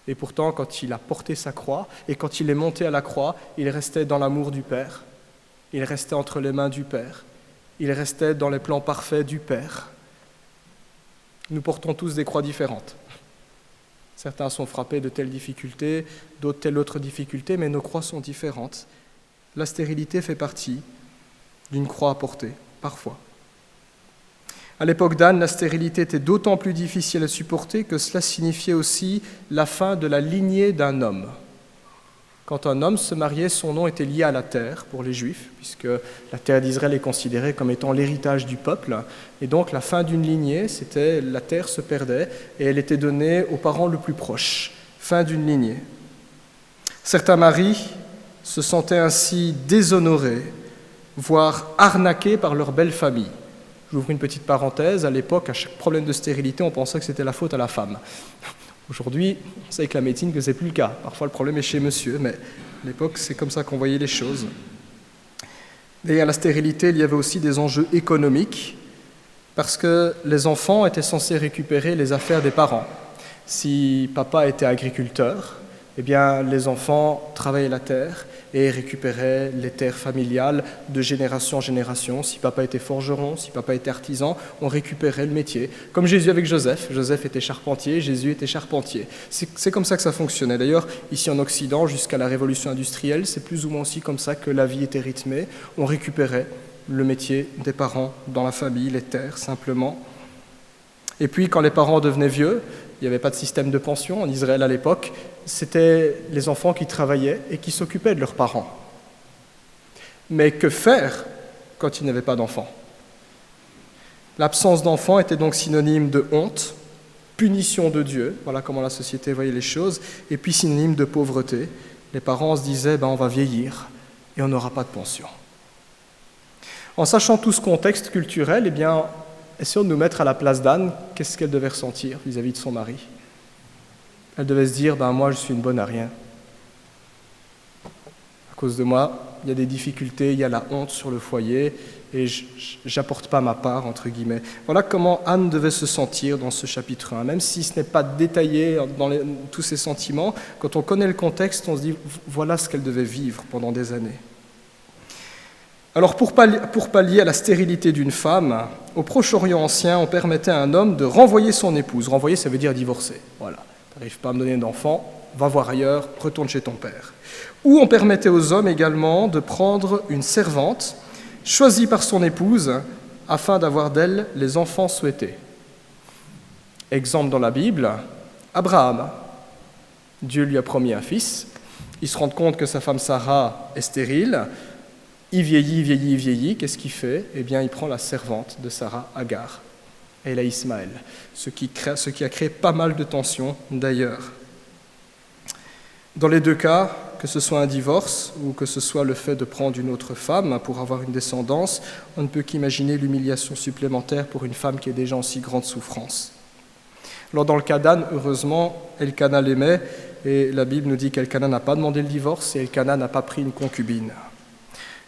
Et pourtant, quand il a porté sa croix, et quand il est monté à la croix, il restait dans l'amour du Père. Il restait entre les mains du Père. Il restait dans les plans parfaits du Père. Nous portons tous des croix différentes. Certains sont frappés de telle difficulté, d'autres telle autre difficulté, mais nos croix sont différentes. La stérilité fait partie d'une croix à porter, parfois. À l'époque d'Anne, la stérilité était d'autant plus difficile à supporter que cela signifiait aussi la fin de la lignée d'un homme. Quand un homme se mariait, son nom était lié à la terre pour les Juifs, puisque la terre d'Israël est considérée comme étant l'héritage du peuple. Et donc la fin d'une lignée, c'était la terre se perdait et elle était donnée aux parents le plus proches. Fin d'une lignée. Certains maris se sentaient ainsi déshonorés, voire arnaqués par leur belle famille. J'ouvre une petite parenthèse, à l'époque, à chaque problème de stérilité, on pensait que c'était la faute à la femme. Aujourd'hui, on sait avec la médecine que ce n'est plus le cas. Parfois, le problème est chez monsieur, mais à l'époque, c'est comme ça qu'on voyait les choses. Derrière la stérilité, il y avait aussi des enjeux économiques, parce que les enfants étaient censés récupérer les affaires des parents. Si papa était agriculteur, eh bien, les enfants travaillaient la terre et récupéraient les terres familiales de génération en génération. Si papa était forgeron, si papa était artisan, on récupérait le métier. Comme Jésus avec Joseph. Joseph était charpentier, Jésus était charpentier. C'est comme ça que ça fonctionnait. D'ailleurs, ici en Occident, jusqu'à la révolution industrielle, c'est plus ou moins aussi comme ça que la vie était rythmée. On récupérait le métier des parents dans la famille, les terres, simplement. Et puis, quand les parents devenaient vieux, il n'y avait pas de système de pension en Israël à l'époque, c'était les enfants qui travaillaient et qui s'occupaient de leurs parents. Mais que faire quand ils n'avaient pas d'enfants ? L'absence d'enfants était donc synonyme de honte, punition de Dieu, voilà comment la société voyait les choses, et puis synonyme de pauvreté. Les parents se disaient, on va vieillir et on n'aura pas de pension. En sachant tout ce contexte culturel, eh bien, essayons de nous mettre à la place d'Anne. Qu'est-ce qu'elle devait ressentir vis-à-vis de son mari ? Elle devait se dire, moi je suis une bonne à rien. À cause de moi, il y a des difficultés, il y a la honte sur le foyer et j'apporte pas ma part, entre guillemets. Voilà comment Anne devait se sentir dans ce chapitre 1. Même si ce n'est pas détaillé dans tous ses sentiments, quand on connaît le contexte, on se dit, voilà ce qu'elle devait vivre pendant des années. Alors pour pallier à la stérilité d'une femme, au Proche-Orient ancien, on permettait à un homme de renvoyer son épouse. Renvoyer, ça veut dire divorcer. Voilà. Tu n'arrives pas à me donner d'enfant, va voir ailleurs, retourne chez ton père. Ou on permettait aux hommes également de prendre une servante, choisie par son épouse, afin d'avoir d'elle les enfants souhaités. Exemple dans la Bible, Abraham. Dieu lui a promis un fils. Il se rend compte que sa femme Sarah est stérile. Il vieillit. Qu'est-ce qu'il fait ? Eh bien, il prend la servante de Sarah, Agar. Et elle a Ismaël, ce qui a créé pas mal de tensions d'ailleurs. Dans les deux cas, que ce soit un divorce ou que ce soit le fait de prendre une autre femme pour avoir une descendance, on ne peut qu'imaginer l'humiliation supplémentaire pour une femme qui est déjà en si grande souffrance. Alors dans le cas d'Anne, heureusement, Elkana l'aimait et la Bible nous dit qu'Elkana n'a pas demandé le divorce et Elkana n'a pas pris une concubine.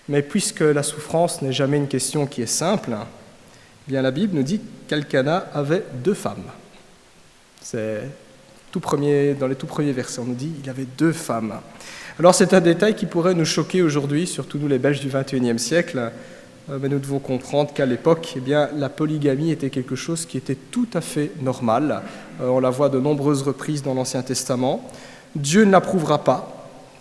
Mais puisque la souffrance n'est jamais une question qui est simple, eh bien la Bible nous dit qu'Elkana avait 2 femmes. C'est dans les tout premiers versets, on nous dit qu'il avait 2 femmes. Alors c'est un détail qui pourrait nous choquer aujourd'hui, surtout nous les Belges du XXIe siècle, mais nous devons comprendre qu'à l'époque, eh bien, la polygamie était quelque chose qui était tout à fait normal. On la voit de nombreuses reprises dans l'Ancien Testament. Dieu ne l'approuvera pas,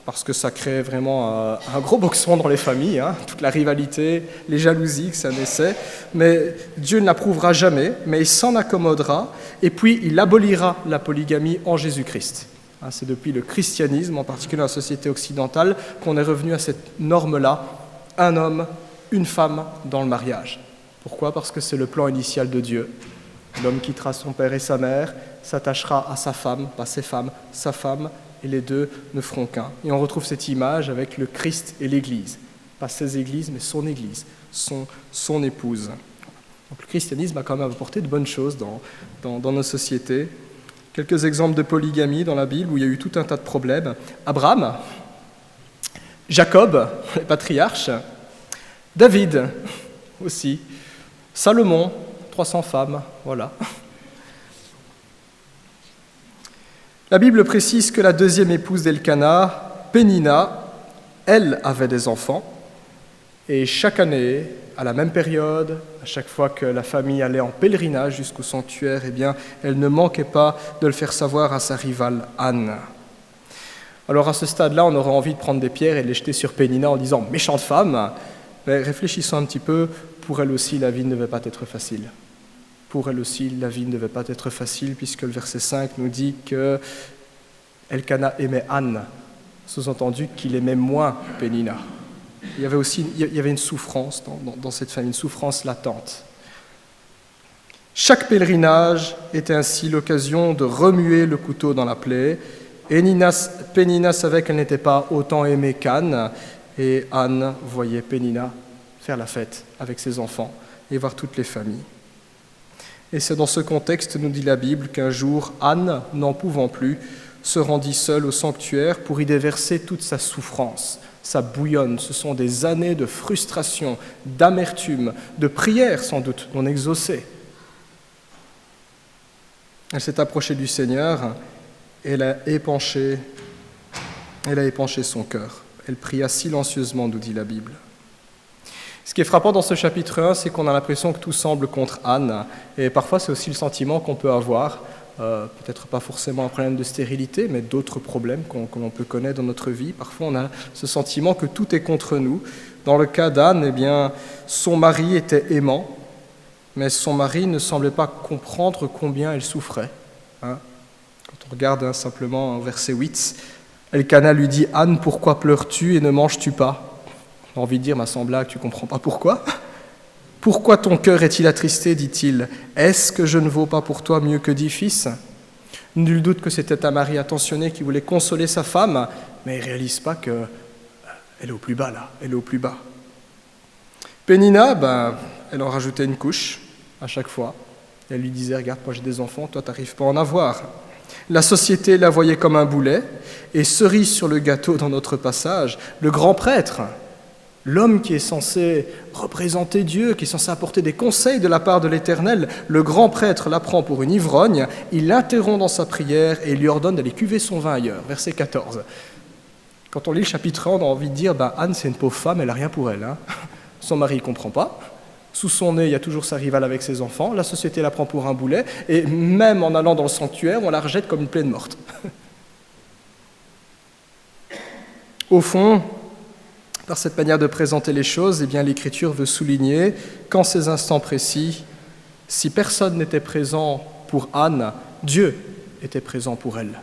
parce que ça crée vraiment un gros boxon dans les familles, toute la rivalité, les jalousies que ça naissait. Mais Dieu ne l'approuvera jamais, mais il s'en accommodera, et puis il abolira la polygamie en Jésus-Christ. C'est depuis le christianisme, en particulier dans la société occidentale, qu'on est revenu à cette norme-là, un homme, une femme dans le mariage. Pourquoi ? Parce que c'est le plan initial de Dieu. L'homme quittera son père et sa mère, s'attachera à sa femme, pas ses femmes, sa femme, et les 2 ne feront qu'un. Et on retrouve cette image avec le Christ et l'Église. Pas ses églises, mais son Église, son épouse. Donc le christianisme a quand même apporté de bonnes choses dans nos sociétés. Quelques exemples de polygamie dans la Bible où il y a eu tout un tas de problèmes. Abraham, Jacob, les patriarches, David aussi, Salomon, 300 femmes, voilà. La Bible précise que la 2e épouse d'Elkana, Pénina, elle avait des enfants, et chaque année, à la même période, à chaque fois que la famille allait en pèlerinage jusqu'au sanctuaire, eh bien, elle ne manquait pas de le faire savoir à sa rivale Anne. Alors à ce stade-là, on aurait envie de prendre des pierres et de les jeter sur Pénina en disant « méchante femme », mais réfléchissons un petit peu, pour elle aussi la vie ne devait pas être facile. Pour elle aussi, la vie ne devait pas être facile, puisque le verset 5 nous dit que Elkana aimait Anne Sous-entendu qu'il aimait moins Pénina. Il y avait une souffrance dans cette famille, une souffrance latente. Chaque pèlerinage était ainsi l'occasion de remuer le couteau dans la plaie. Et Pénina savait qu'elle n'était pas autant aimée qu'Anne, et Anne voyait Pénina faire la fête avec ses enfants et voir toutes les familles. Et c'est dans ce contexte, nous dit la Bible, qu'un jour, Anne, n'en pouvant plus, se rendit seule au sanctuaire pour y déverser toute sa souffrance, sa bouillonne. Ce sont des années de frustration, d'amertume, de prière sans doute non exaucée. Elle s'est approchée du Seigneur et elle a épanché son cœur. Elle pria silencieusement, nous dit la Bible. Ce qui est frappant dans ce chapitre 1, c'est qu'on a l'impression que tout semble contre Anne. Et parfois, c'est aussi le sentiment qu'on peut avoir, peut-être pas forcément un problème de stérilité, mais d'autres problèmes que l'on peut connaître dans notre vie. Parfois, on a ce sentiment que tout est contre nous. Dans le cas d'Anne, eh bien, son mari était aimant, mais son mari ne semblait pas comprendre combien elle souffrait. Quand on regarde simplement verset 8, Elkana lui dit « Anne, pourquoi pleures-tu et ne manges-tu pas ?» On a envie de dire, sans blague, tu ne comprends pas pourquoi ? « Pourquoi ton cœur est-il attristé ?» dit-il. « Est-ce que je ne vaux pas pour toi mieux que 10 fils ?» Nul doute que c'était un mari attentionné qui voulait consoler sa femme, mais il ne réalise pas qu'elle est au plus bas là, elle est au plus bas. Pénina, elle en rajoutait une couche à chaque fois. Et elle lui disait, regarde, moi j'ai des enfants, toi tu n'arrives pas à en avoir. La société la voyait comme un boulet, et cerise sur le gâteau dans notre passage, le grand prêtre, l'homme qui est censé représenter Dieu, qui est censé apporter des conseils de la part de l'Éternel, le grand prêtre la prend pour une ivrogne, il l'interrompt dans sa prière et il lui ordonne d'aller cuver son vin ailleurs. Verset 14. Quand on lit le chapitre 1, on a envie de dire, Anne c'est une pauvre femme, elle n'a rien pour elle. Son mari ne comprend pas. Sous son nez, il y a toujours sa rivale avec ses enfants. La société la prend pour un boulet. Et même en allant dans le sanctuaire, on la rejette comme une plaie morte. Au fond, par cette manière de présenter les choses, eh bien, l'Écriture veut souligner qu'en ces instants précis, si personne n'était présent pour Anne, Dieu était présent pour elle.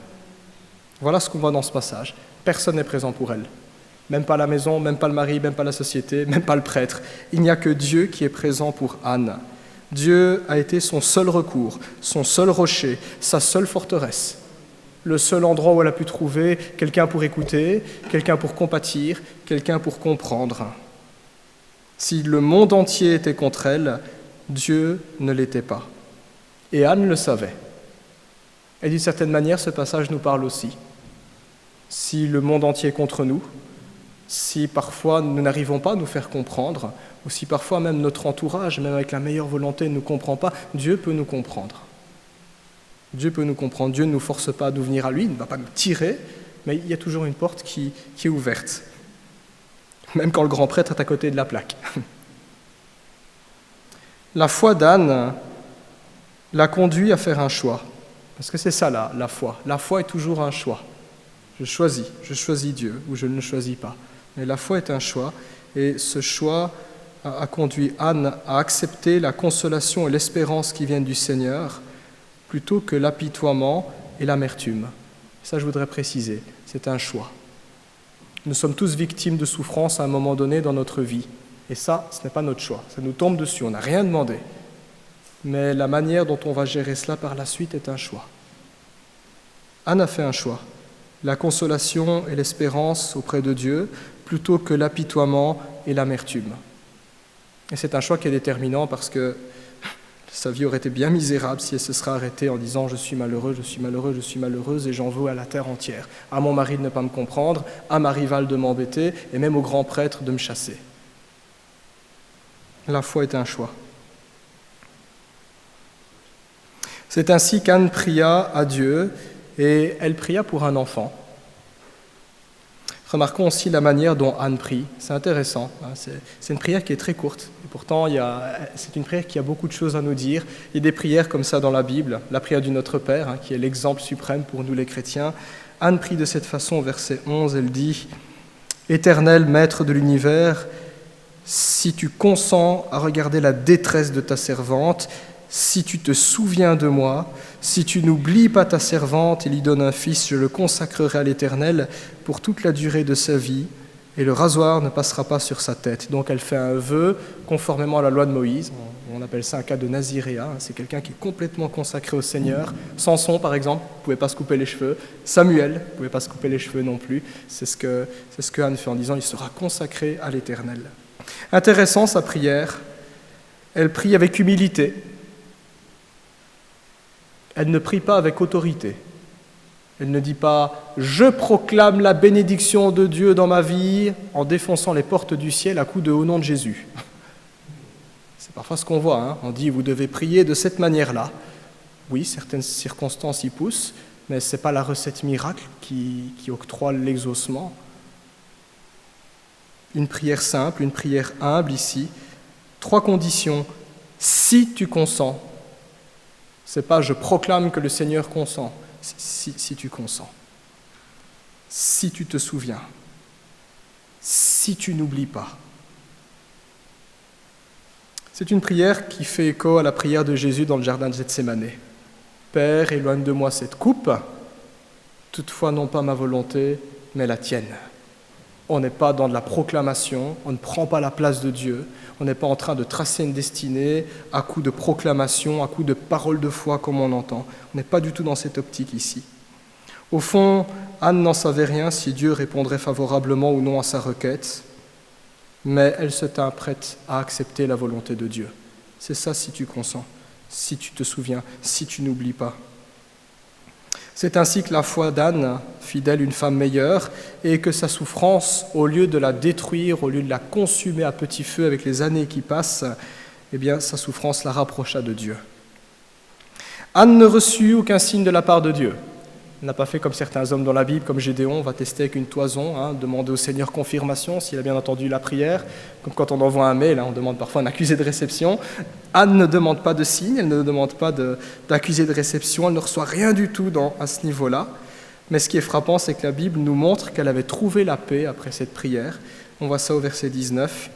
Voilà ce qu'on voit dans ce passage. Personne n'est présent pour elle. Même pas la maison, même pas le mari, même pas la société, même pas le prêtre. Il n'y a que Dieu qui est présent pour Anne. Dieu a été son seul recours, son seul rocher, sa seule forteresse. Le seul endroit où elle a pu trouver quelqu'un pour écouter, quelqu'un pour compatir, quelqu'un pour comprendre. Si le monde entier était contre elle, Dieu ne l'était pas. Et Anne le savait. Et d'une certaine manière, ce passage nous parle aussi. Si le monde entier est contre nous, si parfois nous n'arrivons pas à nous faire comprendre, ou si parfois même notre entourage, même avec la meilleure volonté, ne nous comprend pas, Dieu peut nous comprendre. Dieu peut nous comprendre. Dieu ne nous force pas à nous venir à lui, il ne va pas nous tirer, mais il y a toujours une porte qui est ouverte. Même quand le grand prêtre est à côté de la plaque. La foi d'Anne l'a conduit à faire un choix. Parce que c'est ça la foi. La foi est toujours un choix. Je choisis Dieu ou je ne le choisis pas. Mais la foi est un choix, et ce choix a conduit Anne à accepter la consolation et l'espérance qui viennent du Seigneur, plutôt que l'apitoiement et l'amertume. Ça, je voudrais préciser, c'est un choix. Nous sommes tous victimes de souffrance à un moment donné dans notre vie. Et ça, ce n'est pas notre choix. Ça nous tombe dessus, on n'a rien demandé. Mais la manière dont on va gérer cela par la suite est un choix. Anne a fait un choix. La consolation et l'espérance auprès de Dieu, plutôt que l'apitoiement et l'amertume. Et c'est un choix qui est déterminant parce que sa vie aurait été bien misérable si elle se serait arrêtée en disant « je suis malheureux, je suis malheureux, je suis malheureuse et j'en veux à la terre entière. À mon mari de ne pas me comprendre, à ma rivale de m'embêter et même au grand prêtre de me chasser. » La foi est un choix. C'est ainsi qu'Anne pria à Dieu et elle pria pour un enfant. Remarquons aussi la manière dont Anne prie. C'est intéressant. C'est une prière qui est très courte. Et pourtant, c'est une prière qui a beaucoup de choses à nous dire. Il y a des prières comme ça dans la Bible. La prière du Notre Père, qui est l'exemple suprême pour nous les chrétiens. Anne prie de cette façon, verset 11, elle dit « Éternel Maître de l'univers, si tu consens à regarder la détresse de ta servante, si tu te souviens de moi, Si tu n'oublies pas ta servante et lui donnes un fils, je le consacrerai à l'Éternel pour toute la durée de sa vie, et le rasoir ne passera pas sur sa tête. » Donc elle fait un vœu conformément à la loi de Moïse. On appelle ça un cas de naziréat. C'est quelqu'un qui est complètement consacré au Seigneur. Samson, par exemple, ne pouvait pas se couper les cheveux. Samuel ne pouvait pas se couper les cheveux non plus. C'est ce que Anne fait en disant « il sera consacré à l'Éternel ». Intéressant sa prière. Elle prie avec humilité. Elle ne prie pas avec autorité. Elle ne dit pas « je proclame la bénédiction de Dieu dans ma vie en défonçant les portes du ciel à coups de au nom de Jésus ». C'est parfois ce qu'on voit. Hein. On dit « vous devez prier de cette manière-là ». Oui, certaines circonstances y poussent, mais ce n'est pas la recette miracle qui octroie l'exaucement. Une prière simple, une prière humble ici. 3 conditions. Si tu consens. Ce n'est pas « je proclame que le Seigneur consent ». Si tu consens, si tu te souviens, si tu n'oublies pas. C'est une prière qui fait écho à la prière de Jésus dans le jardin de Gethsémane. « Père, éloigne de moi cette coupe, toutefois non pas ma volonté, mais la tienne. » On n'est pas dans de la proclamation, on ne prend pas la place de Dieu, on n'est pas en train de tracer une destinée à coup de proclamation, à coup de paroles de foi comme on entend. On n'est pas du tout dans cette optique ici. Au fond, Anne n'en savait rien si Dieu répondrait favorablement ou non à sa requête, mais elle se tint prête à accepter la volonté de Dieu. C'est ça si tu consens, si tu te souviens, si tu n'oublies pas. C'est ainsi que la foi d'Anne fit d'elle une femme meilleure et que sa souffrance, au lieu de la détruire, au lieu de la consumer à petit feu avec les années qui passent, eh bien, sa souffrance la rapprocha de Dieu. Anne ne reçut aucun signe de la part de Dieu. Elle n'a pas fait comme certains hommes dans la Bible, comme Gédéon, on va tester avec une toison, demander au Seigneur confirmation s'il a bien entendu la prière. Comme quand on envoie un mail, on demande parfois un accusé de réception. Anne ne demande pas de signe, elle ne demande pas d'accusé de réception, elle ne reçoit rien du tout à ce niveau-là. Mais ce qui est frappant, c'est que la Bible nous montre qu'elle avait trouvé la paix après cette prière. On voit ça au verset 19.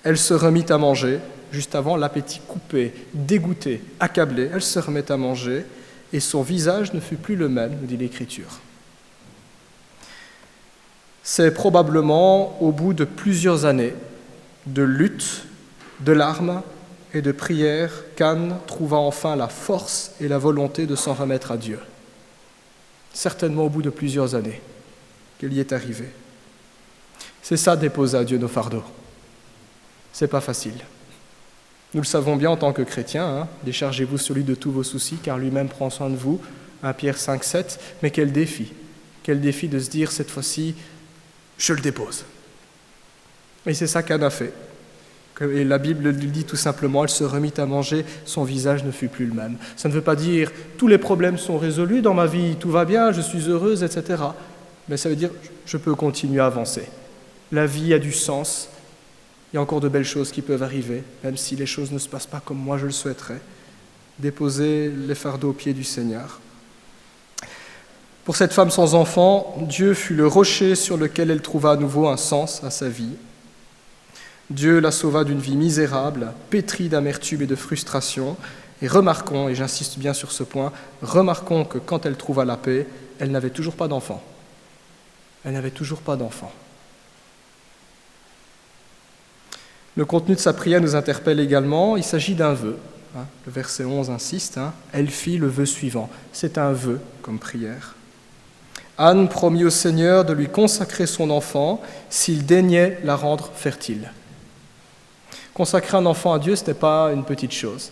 Elle se remit à manger, juste avant, l'appétit coupé, dégoûté, accablé. Elle se remet à manger. Et son visage ne fut plus le même, nous dit l'Écriture. C'est probablement au bout de plusieurs années de lutte, de larmes et de prières qu'Anne trouva enfin la force et la volonté de s'en remettre à Dieu. Certainement au bout de plusieurs années qu'elle y est arrivée. C'est ça, déposer à Dieu nos fardeaux. C'est pas facile. Nous le savons bien en tant que chrétiens, déchargez-vous sur lui de tous vos soucis, car lui-même prend soin de vous, 1 Pierre 5, 7, mais quel défi de se dire, cette fois-ci, je le dépose. Et c'est ça qu'Anne a fait. Et la Bible le dit tout simplement, elle se remit à manger, son visage ne fut plus le même. Ça ne veut pas dire, tous les problèmes sont résolus dans ma vie, tout va bien, je suis heureuse, etc. Mais ça veut dire, je peux continuer à avancer. La vie a du sens. Il y a encore de belles choses qui peuvent arriver, même si les choses ne se passent pas comme moi je le souhaiterais. Déposer les fardeaux aux pieds du Seigneur. Pour cette femme sans enfant, Dieu fut le rocher sur lequel elle trouva à nouveau un sens à sa vie. Dieu la sauva d'une vie misérable, pétrie d'amertume et de frustration. Et remarquons, et j'insiste bien sur ce point, remarquons que quand elle trouva la paix, elle n'avait toujours pas d'enfant. Elle n'avait toujours pas d'enfant. Le contenu de sa prière nous interpelle également. Il s'agit d'un vœu. Le verset 11 insiste. Elle fit le vœu suivant. C'est un vœu comme prière. Anne promit au Seigneur de lui consacrer son enfant s'il daignait la rendre fertile. Consacrer un enfant à Dieu, ce n'est pas une petite chose.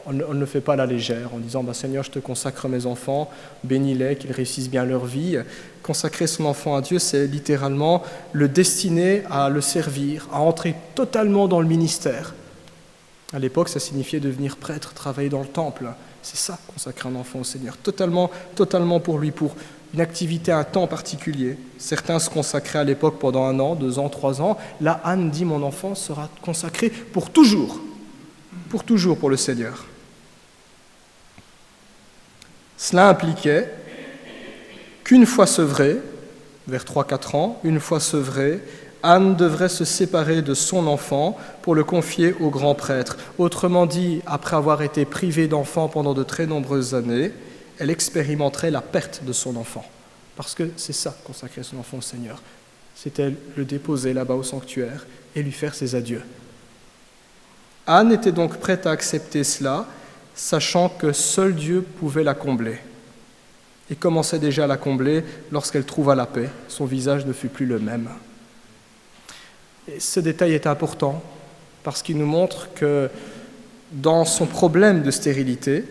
On ne le fait pas à la légère en disant « Seigneur, je te consacre mes enfants, bénis-les, qu'ils réussissent bien leur vie ». Consacrer son enfant à Dieu, c'est littéralement le destiner à le servir, à entrer totalement dans le ministère. À l'époque, ça signifiait devenir prêtre, travailler dans le temple. C'est ça, consacrer un enfant au Seigneur, totalement pour lui, pour une activité à un temps particulier. Certains se consacraient à l'époque pendant 1 an, 2 ans, 3 ans. Là, Anne dit « Mon enfant sera consacré pour toujours pour le Seigneur ». Cela impliquait qu'une fois sevrée, vers 3-4 ans, une fois sevrée, Anne devrait se séparer de son enfant pour le confier au grand prêtre. Autrement dit, après avoir été privée d'enfant pendant de très nombreuses années, elle expérimenterait la perte de son enfant. Parce que c'est ça, consacrer son enfant au Seigneur. C'était le déposer là-bas au sanctuaire et lui faire ses adieux. Anne était donc prête à accepter cela, sachant que seul Dieu pouvait la combler. Et commençait déjà à la combler lorsqu'elle trouva la paix. Son visage ne fut plus le même. Et ce détail est important parce qu'il nous montre que dans son problème de stérilité,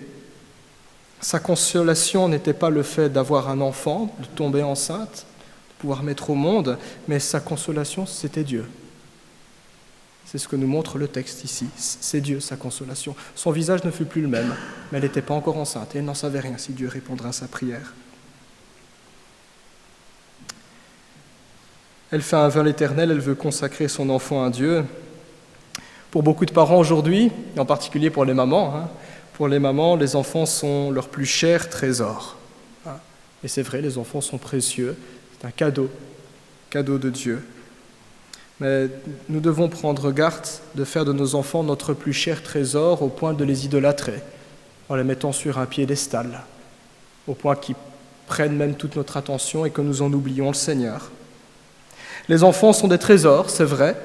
sa consolation n'était pas le fait d'avoir un enfant, de tomber enceinte, de pouvoir mettre au monde, mais sa consolation, c'était Dieu. C'est ce que nous montre le texte ici. C'est Dieu, sa consolation. Son visage ne fut plus le même, mais elle n'était pas encore enceinte et elle n'en savait rien si Dieu répondra à sa prière. Elle fait un vœu à l'Éternel, elle veut consacrer son enfant à Dieu. Pour beaucoup de parents aujourd'hui, et en particulier pour les mamans, pour les mamans, les enfants sont leur plus cher trésor. Et c'est vrai, les enfants sont précieux, c'est un cadeau de Dieu. Mais nous devons prendre garde de faire de nos enfants notre plus cher trésor au point de les idolâtrer, en les mettant sur un piédestal, au point qu'ils prennent même toute notre attention et que nous en oublions le Seigneur. Les enfants sont des trésors, c'est vrai,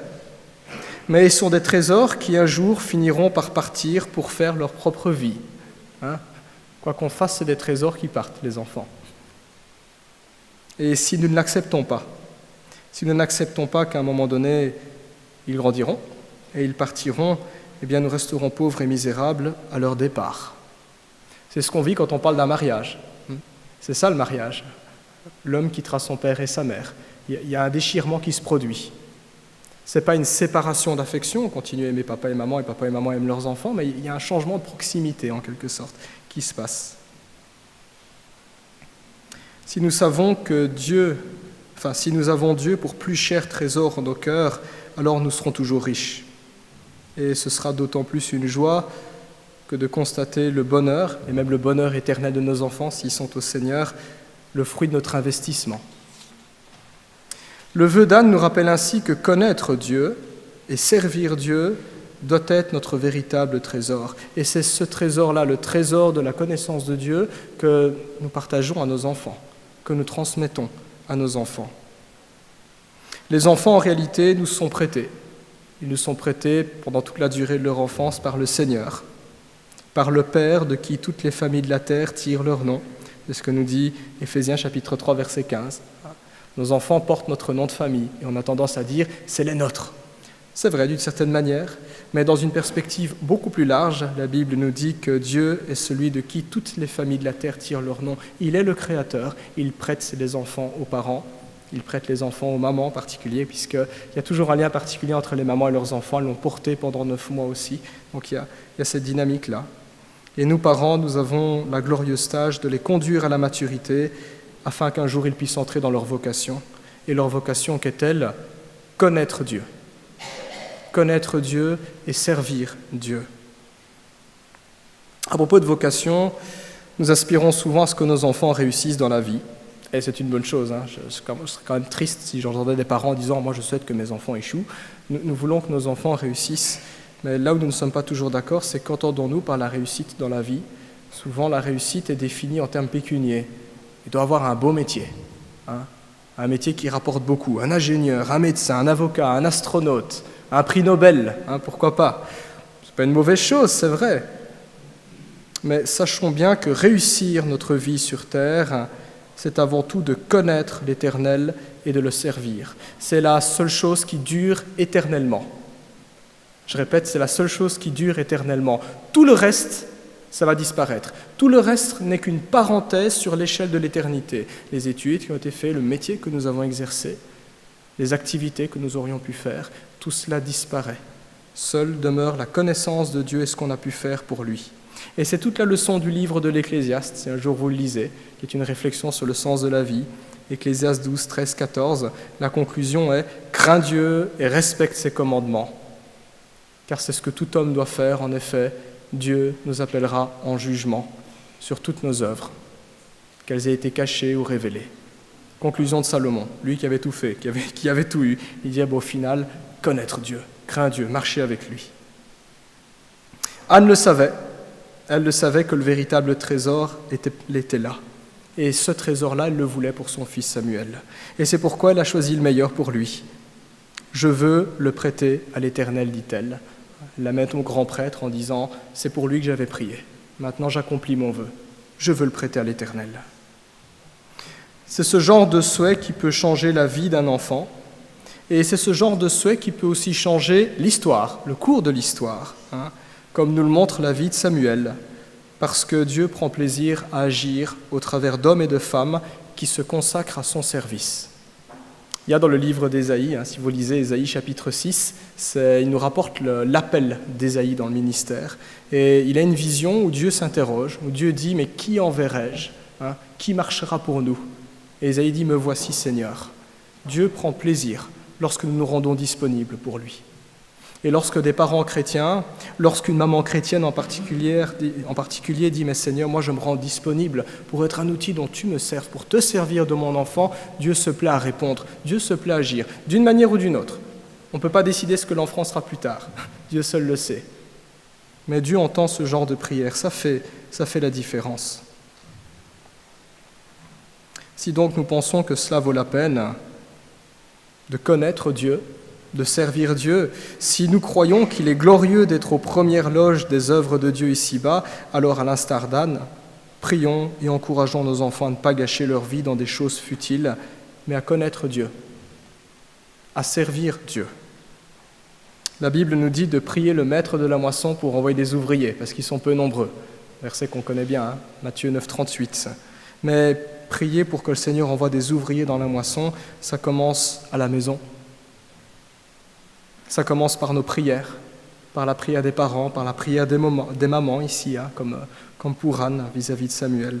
mais ils sont des trésors qui un jour finiront par partir pour faire leur propre vie. Quoi qu'on fasse, c'est des trésors qui partent, les enfants. Et si nous ne l'acceptons pas, si nous n'acceptons pas qu'à un moment donné, ils grandiront et ils partiront, eh bien nous resterons pauvres et misérables à leur départ. C'est ce qu'on vit quand on parle d'un mariage. C'est ça le mariage. L'homme quittera son père et sa mère. Il y a un déchirement qui se produit. Ce n'est pas une séparation d'affection, on continue à aimer papa et maman aiment leurs enfants, mais il y a un changement de proximité en quelque sorte qui se passe. Si nous savons que si nous avons Dieu pour plus cher trésor en nos cœurs, alors nous serons toujours riches. Et ce sera d'autant plus une joie que de constater le bonheur, et même le bonheur éternel de nos enfants, s'ils sont au Seigneur, le fruit de notre investissement. Le vœu d'Anne nous rappelle ainsi que connaître Dieu et servir Dieu doit être notre véritable trésor. Et c'est ce trésor-là, le trésor de la connaissance de Dieu, que nous partageons à nos enfants, que nous transmettons à nos enfants. Les enfants, en réalité, nous sont prêtés. Ils nous sont prêtés pendant toute la durée de leur enfance par le Seigneur, par le Père de qui toutes les familles de la terre tirent leur nom. C'est ce que nous dit Éphésiens chapitre 3, verset 15. Nos enfants portent notre nom de famille et on a tendance à dire « c'est les nôtres ». C'est vrai d'une certaine manière, mais dans une perspective beaucoup plus large, la Bible nous dit que Dieu est celui de qui toutes les familles de la terre tirent leur nom. Il est le Créateur, il prête les enfants aux parents, il prête les enfants aux mamans en particulier, puisqu'il y a toujours un lien particulier entre les mamans et leurs enfants, elles l'ont porté pendant 9 mois aussi, donc il y a cette dynamique-là. Et nous, parents, nous avons la glorieuse tâche de les conduire à la maturité, afin qu'un jour ils puissent entrer dans leur vocation. Et leur vocation qu'est-elle ? Connaître Dieu. Connaître Dieu et servir Dieu. À propos de vocation, nous aspirons souvent à ce que nos enfants réussissent dans la vie. Et c'est une bonne chose. Je serais quand même triste si j'entendais des parents disant « moi je souhaite que mes enfants échouent ». Nous voulons que nos enfants réussissent. Mais là où nous ne sommes pas toujours d'accord, c'est qu'entendons-nous par la réussite dans la vie. Souvent la réussite est définie en termes pécuniaires. Il doit avoir un beau métier, un métier qui rapporte beaucoup, un ingénieur, un médecin, un avocat, un astronaute, un prix Nobel, pourquoi pas. Ce n'est pas une mauvaise chose, c'est vrai. Mais sachons bien que réussir notre vie sur terre, c'est avant tout de connaître l'Éternel et de le servir. C'est la seule chose qui dure éternellement. Je répète, c'est la seule chose qui dure éternellement. Tout le reste, ça va disparaître. Tout le reste n'est qu'une parenthèse sur l'échelle de l'éternité. Les études qui ont été faites, le métier que nous avons exercé, les activités que nous aurions pu faire, tout cela disparaît. Seule demeure la connaissance de Dieu et ce qu'on a pu faire pour lui. Et c'est toute la leçon du livre de l'Ecclésiaste, si un jour vous le lisez, qui est une réflexion sur le sens de la vie. Ecclésiaste 12, 13, 14, la conclusion est « Crains Dieu et respecte ses commandements ». Car c'est ce que tout homme doit faire, en effet, Dieu nous appellera en jugement sur toutes nos œuvres, qu'elles aient été cachées ou révélées. Conclusion de Salomon, lui qui avait tout fait, qui avait tout eu. Il dit au final, connaître Dieu, craindre Dieu, marcher avec lui. Anne le savait. Elle le savait que le véritable trésor était là. Et ce trésor-là, elle le voulait pour son fils Samuel. Et c'est pourquoi elle a choisi le meilleur pour lui. Je veux le prêter à l'Éternel, dit-elle. Elle la met au grand prêtre en disant, c'est pour lui que j'avais prié. Maintenant j'accomplis mon vœu. Je veux le prêter à l'Éternel. C'est ce genre de souhait qui peut changer la vie d'un enfant. Et c'est ce genre de souhait qui peut aussi changer l'histoire, le cours de l'histoire, comme nous le montre la vie de Samuel, parce que Dieu prend plaisir à agir au travers d'hommes et de femmes qui se consacrent à son service. Il y a dans le livre d'Ésaïe, si vous lisez Ésaïe chapitre 6, il nous rapporte l'appel d'Ésaïe dans le ministère. Et il a une vision où Dieu s'interroge, où Dieu dit « Mais qui enverrai-je ? Qui marchera pour nous ?» Et Ésaïe dit « Me voici Seigneur ». Dieu prend plaisir lorsque nous nous rendons disponibles pour lui. Et lorsque des parents chrétiens, lorsqu'une maman chrétienne en particulier dit « Mais Seigneur, moi je me rends disponible pour être un outil dont tu me serves, pour te servir de mon enfant », Dieu se plaît à répondre, Dieu se plaît à agir, d'une manière ou d'une autre. On ne peut pas décider ce que l'enfant sera plus tard, Dieu seul le sait. Mais Dieu entend ce genre de prière, ça fait la différence. Si donc nous pensons que cela vaut la peine de connaître Dieu, de servir Dieu, si nous croyons qu'il est glorieux d'être aux premières loges des œuvres de Dieu ici-bas, alors à l'instar d'Anne, prions et encourageons nos enfants à ne pas gâcher leur vie dans des choses futiles, mais à connaître Dieu, à servir Dieu. La Bible nous dit de prier le maître de la moisson pour envoyer des ouvriers, parce qu'ils sont peu nombreux. Verset qu'on connaît bien, Matthieu 9, 38. Mais prier pour que le Seigneur envoie des ouvriers dans la moisson, ça commence à la maison. Ça commence par nos prières, par la prière des parents, par la prière des mamans ici, comme pour Anne vis-à-vis de Samuel.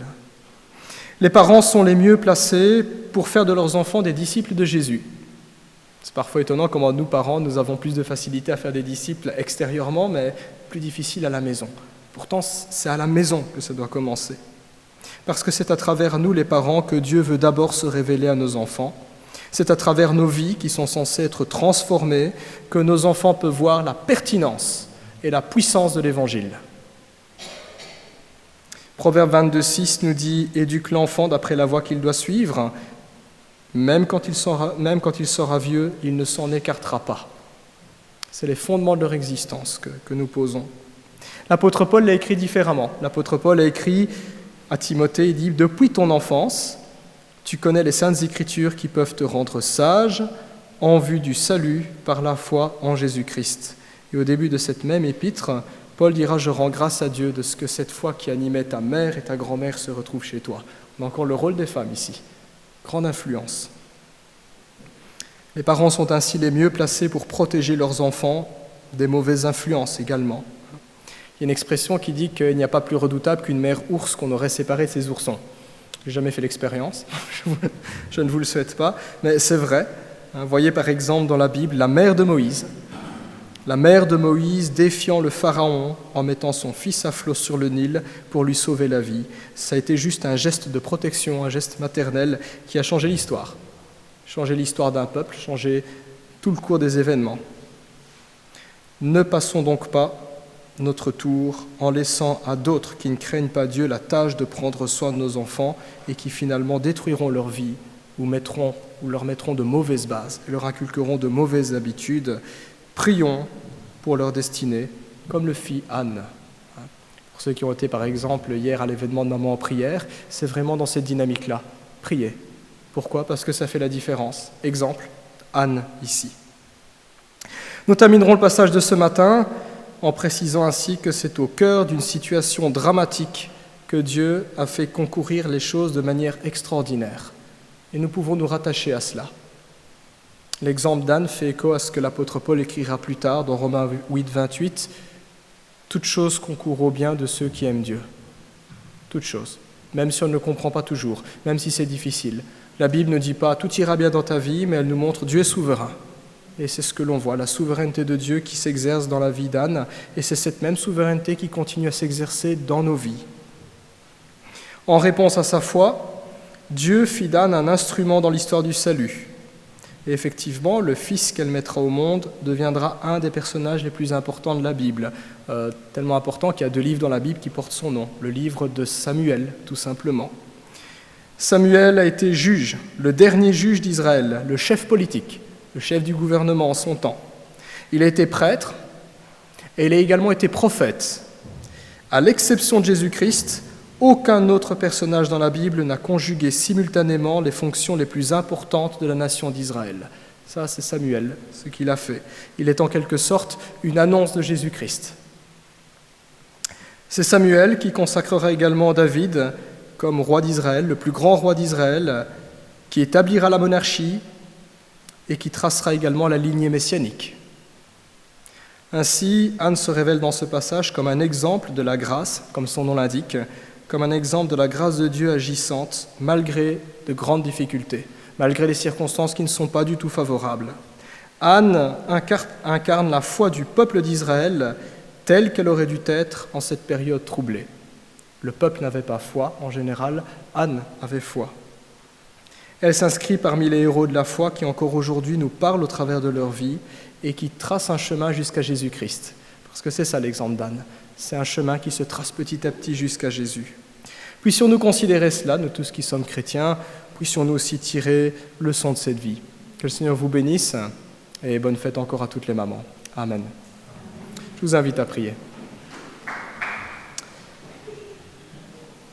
Les parents sont les mieux placés pour faire de leurs enfants des disciples de Jésus. C'est parfois étonnant comment nous, parents, nous avons plus de facilité à faire des disciples extérieurement, mais plus difficile à la maison. Pourtant, c'est à la maison que ça doit commencer. Parce que c'est à travers nous, les parents, que Dieu veut d'abord se révéler à nos enfants. C'est à travers nos vies qui sont censées être transformées que nos enfants peuvent voir la pertinence et la puissance de l'Évangile. Proverbe 22,6 nous dit « Éduque l'enfant d'après la voie qu'il doit suivre, même quand il sera vieux, il ne s'en écartera pas. » C'est les fondements de leur existence que nous posons. L'apôtre Paul l'a écrit différemment. L'apôtre Paul a écrit à Timothée, il dit « Depuis ton enfance, tu connais les saintes écritures qui peuvent te rendre sage en vue du salut par la foi en Jésus-Christ. » Et au début de cette même épître, Paul dira « Je rends grâce à Dieu de ce que cette foi qui animait ta mère et ta grand-mère se retrouve chez toi. » On a encore le rôle des femmes ici. Grande influence. Les parents sont ainsi les mieux placés pour protéger leurs enfants des mauvaises influences également. Il y a une expression qui dit qu'il n'y a pas plus redoutable qu'une mère ours qu'on aurait séparée de ses oursons. Je n'ai jamais fait l'expérience, je ne vous le souhaite pas, mais c'est vrai. Voyez par exemple dans la Bible la mère de Moïse. La mère de Moïse défiant le Pharaon en mettant son fils à flot sur le Nil pour lui sauver la vie. Ça a été juste un geste de protection, un geste maternel qui a changé l'histoire. Changé l'histoire d'un peuple, changé tout le cours des événements. Ne passons donc pas notre tour en laissant à d'autres qui ne craignent pas Dieu la tâche de prendre soin de nos enfants et qui finalement détruiront leur vie ou leur mettront de mauvaises bases et leur inculqueront de mauvaises habitudes. Prions pour leur destinée, comme le fit Anne. Pour ceux qui ont été par exemple hier à l'événement de Maman en prière, c'est vraiment dans cette dynamique-là. Priez. Pourquoi ? Parce que ça fait la différence. Exemple, Anne ici. Nous terminerons le passage de ce matin en précisant ainsi que c'est au cœur d'une situation dramatique que Dieu a fait concourir les choses de manière extraordinaire. Et nous pouvons nous rattacher à cela. L'exemple d'Anne fait écho à ce que l'apôtre Paul écrira plus tard dans Romains 8, 28. « Toute chose concourt au bien de ceux qui aiment Dieu. » Toute chose. Même si on ne le comprend pas toujours, même si c'est difficile. La Bible ne dit pas « tout ira bien dans ta vie », mais elle nous montre « Dieu est souverain ». Et c'est ce que l'on voit, la souveraineté de Dieu qui s'exerce dans la vie d'Anne, et c'est cette même souveraineté qui continue à s'exercer dans nos vies. En réponse à sa foi, Dieu fit d'Anne un instrument dans l'histoire du salut. Et effectivement, le fils qu'elle mettra au monde deviendra un des personnages les plus importants de la Bible. Tellement important qu'il y a 2 livres dans la Bible qui portent son nom. Le livre de Samuel, tout simplement. Samuel a été juge, le dernier juge d'Israël, le chef politique, le chef du gouvernement en son temps. Il a été prêtre et il a également été prophète. À l'exception de Jésus-Christ, aucun autre personnage dans la Bible n'a conjugué simultanément les fonctions les plus importantes de la nation d'Israël. Ça, c'est Samuel, ce qu'il a fait. Il est en quelque sorte une annonce de Jésus-Christ. C'est Samuel qui consacrera également David comme roi d'Israël, le plus grand roi d'Israël, qui établira la monarchie et qui tracera également la lignée messianique. Ainsi, Anne se révèle dans ce passage comme un exemple de la grâce, comme son nom l'indique, comme un exemple de la grâce de Dieu agissante malgré de grandes difficultés, malgré les circonstances qui ne sont pas du tout favorables. Anne incarne la foi du peuple d'Israël telle qu'elle aurait dû être en cette période troublée. Le peuple n'avait pas foi, en général, Anne avait foi. Elle s'inscrit parmi les héros de la foi qui encore aujourd'hui nous parlent au travers de leur vie et qui tracent un chemin jusqu'à Jésus-Christ. Parce que c'est ça l'exemple d'Anne, c'est un chemin qui se trace petit à petit jusqu'à Jésus. Puissions-nous considérer cela, nous tous qui sommes chrétiens, puissions-nous aussi tirer leçon de cette vie. Que le Seigneur vous bénisse et bonne fête encore à toutes les mamans. Amen. Je vous invite à prier.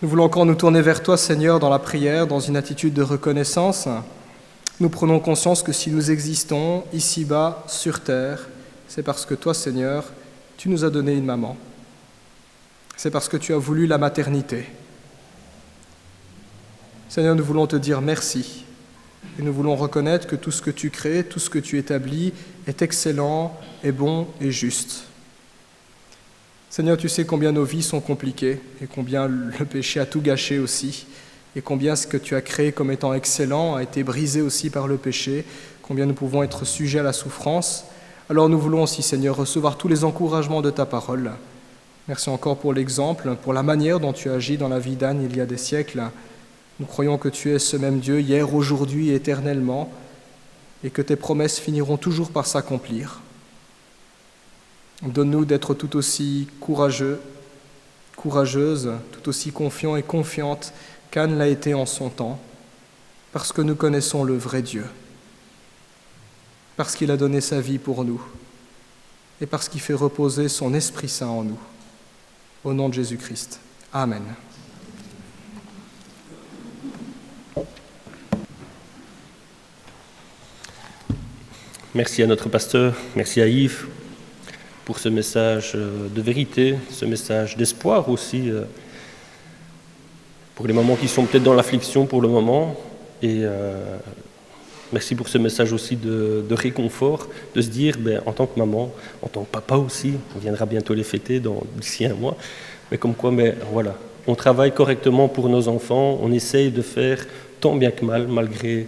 Nous voulons encore nous tourner vers toi, Seigneur, dans la prière, dans une attitude de reconnaissance. Nous prenons conscience que si nous existons ici-bas, sur terre, c'est parce que toi, Seigneur, tu nous as donné une maman. C'est parce que tu as voulu la maternité. Seigneur, nous voulons te dire merci. Et nous voulons reconnaître que tout ce que tu crées, tout ce que tu établis est excellent, est bon et juste. Seigneur, tu sais combien nos vies sont compliquées et combien le péché a tout gâché aussi et combien ce que tu as créé comme étant excellent a été brisé aussi par le péché, combien nous pouvons être sujets à la souffrance. Alors nous voulons aussi, Seigneur, recevoir tous les encouragements de ta parole. Merci encore pour l'exemple, pour la manière dont tu as agi dans la vie d'Anne il y a des siècles. Nous croyons que tu es ce même Dieu hier, aujourd'hui et éternellement et que tes promesses finiront toujours par s'accomplir. Donne-nous d'être tout aussi courageux, courageuse, tout aussi confiants et confiantes qu'Anne l'a été en son temps, parce que nous connaissons le vrai Dieu, parce qu'il a donné sa vie pour nous et parce qu'il fait reposer son Esprit Saint en nous. Au nom de Jésus-Christ. Amen. Merci à notre pasteur, merci à Yves pour ce message de vérité, ce message d'espoir aussi, pour les mamans qui sont peut-être dans l'affliction pour le moment. Et merci pour ce message aussi de réconfort, de se dire, en tant que maman, en tant que papa aussi, on viendra bientôt les fêter d'ici un mois, mais comme quoi, voilà, on travaille correctement pour nos enfants, on essaye de faire tant bien que mal, malgré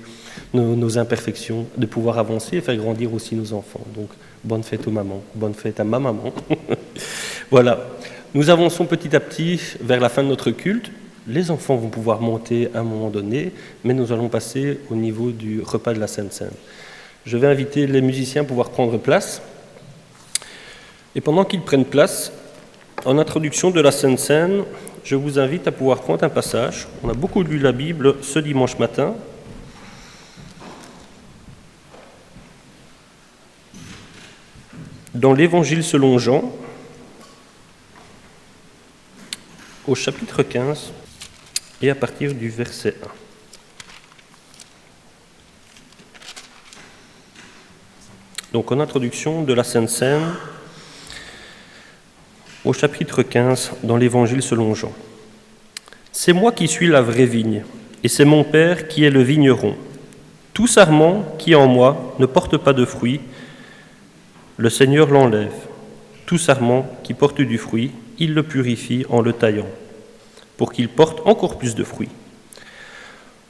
nos imperfections, de pouvoir avancer et faire grandir aussi nos enfants. Donc, bonne fête aux mamans, bonne fête à ma maman. Voilà, nous avançons petit à petit vers la fin de notre culte. Les enfants vont pouvoir monter à un moment donné, mais nous allons passer au niveau du repas de la Sainte Seine. Je vais inviter les musiciens à pouvoir prendre place. Et pendant qu'ils prennent place, en introduction de la Sainte Seine, je vous invite à pouvoir prendre un passage. On a beaucoup lu la Bible ce dimanche matin. Dans l'Évangile selon Jean, au chapitre 15, et à partir du verset 1. Donc en introduction de la Sainte Seine, au chapitre 15, dans l'Évangile selon Jean. « C'est moi qui suis la vraie vigne, et c'est mon Père qui est le vigneron. Tout sarment qui en moi ne porte pas de fruit, le Seigneur l'enlève. Tout sarment qui porte du fruit, il le purifie en le taillant, pour qu'il porte encore plus de fruits.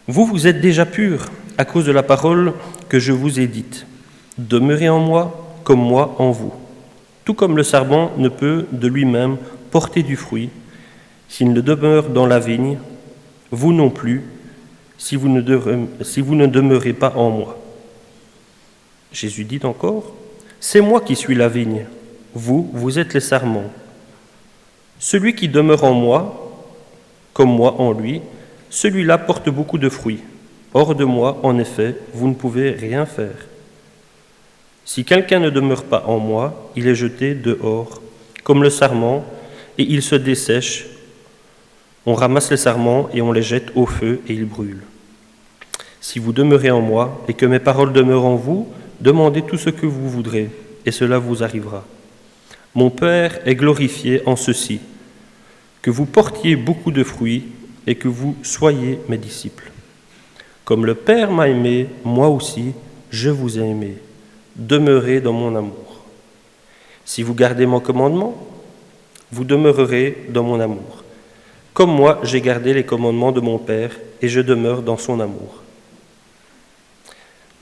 Vous êtes déjà purs à cause de la parole que je vous ai dite. Demeurez en moi comme moi en vous. Tout comme le sarment ne peut de lui-même porter du fruit, s'il ne demeure dans la vigne, vous non plus, si vous ne demeurez pas en moi. Jésus dit encore, « C'est moi qui suis la vigne, vous êtes les sarments. Celui qui demeure en moi, comme moi en lui, celui-là porte beaucoup de fruits. Hors de moi, en effet, vous ne pouvez rien faire. Si quelqu'un ne demeure pas en moi, il est jeté dehors, comme le sarment, et il se dessèche. On ramasse les sarments et on les jette au feu et ils brûlent. Si vous demeurez en moi et que mes paroles demeurent en vous, demandez tout ce que vous voudrez, et cela vous arrivera. Mon Père est glorifié en ceci, que vous portiez beaucoup de fruits et que vous soyez mes disciples. Comme le Père m'a aimé, moi aussi, je vous ai aimé. Demeurez dans mon amour. Si vous gardez mon commandement, vous demeurerez dans mon amour. Comme moi, j'ai gardé les commandements de mon Père et je demeure dans son amour.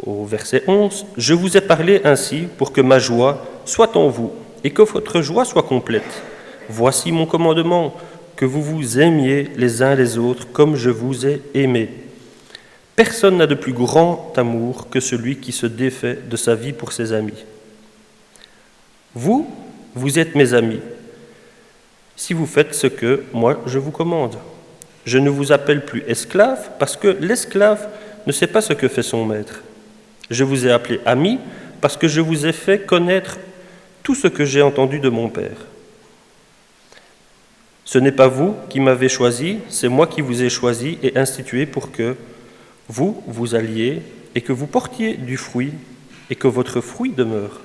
Au verset 11, « Je vous ai parlé ainsi pour que ma joie soit en vous et que votre joie soit complète. Voici mon commandement, que vous vous aimiez les uns les autres comme je vous ai aimé. Personne n'a de plus grand amour que celui qui se défait de sa vie pour ses amis. Vous êtes mes amis, si vous faites ce que moi je vous commande. Je ne vous appelle plus esclave parce que l'esclave ne sait pas ce que fait son maître. Je vous ai appelé amis parce que je vous ai fait connaître tout ce que j'ai entendu de mon Père. Ce n'est pas vous qui m'avez choisi, c'est moi qui vous ai choisi et institué pour que vous alliez et que vous portiez du fruit et que votre fruit demeure.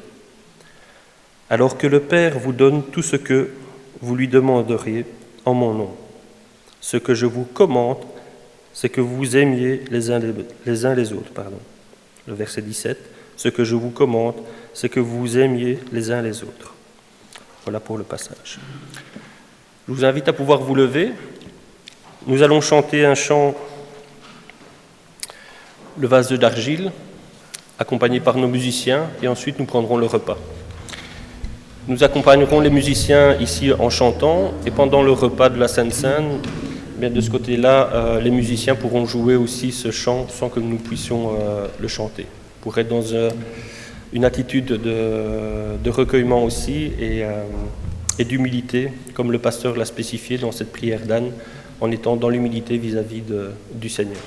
Alors que le Père vous donne tout ce que vous lui demanderiez en mon nom. Ce que je vous commande, c'est que vous aimiez les uns les autres. Le verset 17, ce que je vous commande, c'est que vous aimiez les uns les autres. Voilà pour le passage. Je vous invite à pouvoir vous lever. Nous allons chanter un chant, le vase d'argile, accompagné par nos musiciens, et ensuite nous prendrons le repas. Nous accompagnerons les musiciens ici en chantant, et pendant le repas de la Sainte Seine, bien de ce côté-là, les musiciens pourront jouer aussi ce chant sans que nous puissions le chanter, pour être dans une attitude de recueillement aussi et d'humilité, comme le pasteur l'a spécifié dans cette prière d'Anne, en étant dans l'humilité vis-à-vis du Seigneur.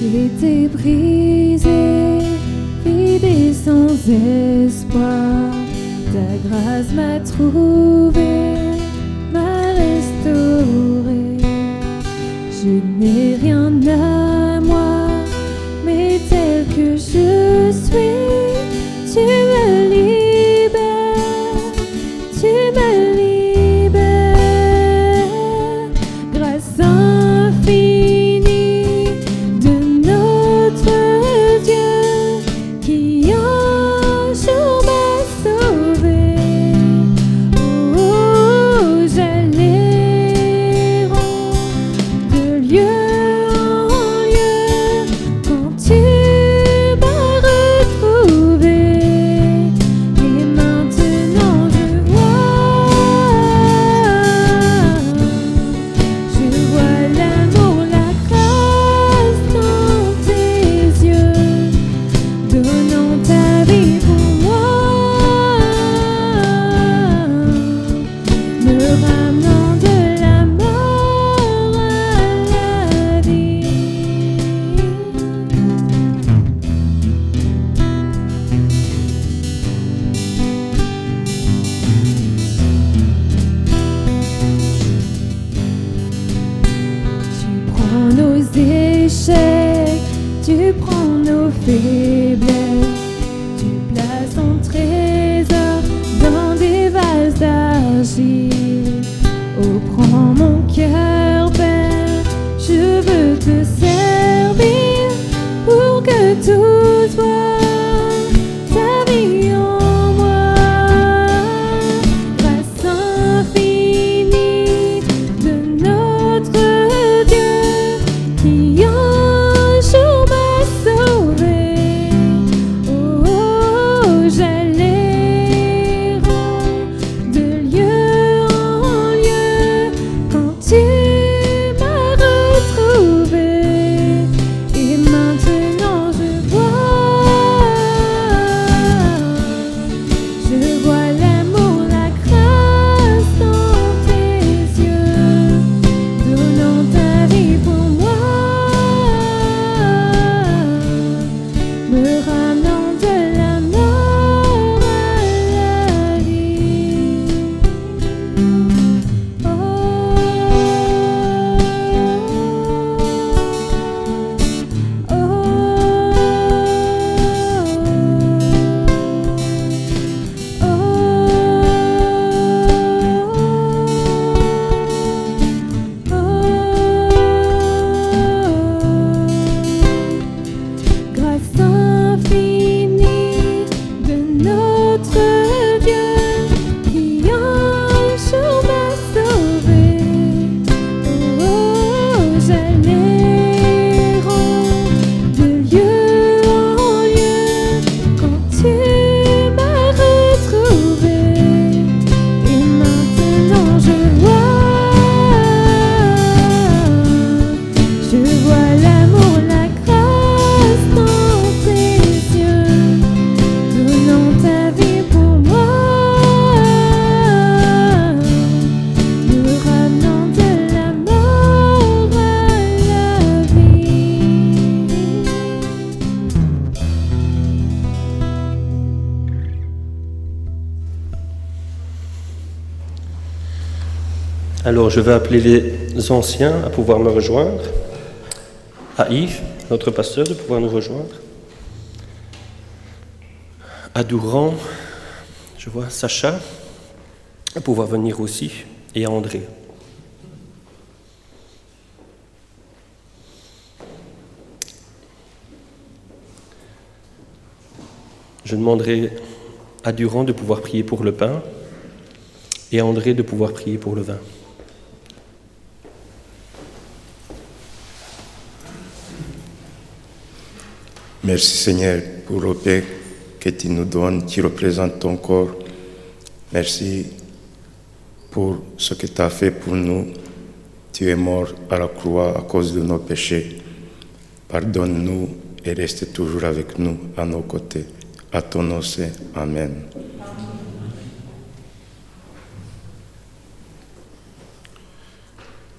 J'étais brisée, vide et sans espoir. Ta grâce m'a trouvée, m'a restaurée. Je n'ai rien à moi, mais tel que je suis, tu me libères, tu me libères. Grâce infinie de notre Dieu qui un jour m'a sauvé. Oh, j'allais de lieu en lieu quand tu m'as retrouvé. Et maintenant je vois l'amour, la grâce dans tes yeux, donnant ta vie pour moi, me ramenant de la mort à la vie. Tu prends nos échecs, tu prends nos faiblesses, tu places ton trésor dans des vases d'argile. Oh, prends mon cœur, Père, je veux te servir pour que tout soit ta vie en moi. Grâce infinie de notre Dieu qui un jour m'a sauvé. Alors je vais appeler les anciens à pouvoir me rejoindre, à Yves, notre pasteur, de pouvoir nous rejoindre, à Douran, je vois Sacha, à pouvoir venir aussi, et à André. Je demanderai à Durand de pouvoir prier pour le pain et à André de pouvoir prier pour le vin. Merci Seigneur pour le pain que tu nous donnes, qui représente ton corps. Merci pour ce que tu as fait pour nous. Tu es mort à la croix à cause de nos péchés. Pardonne-nous et reste toujours avec nous, à nos côtés. À ton nom, c'est Amen.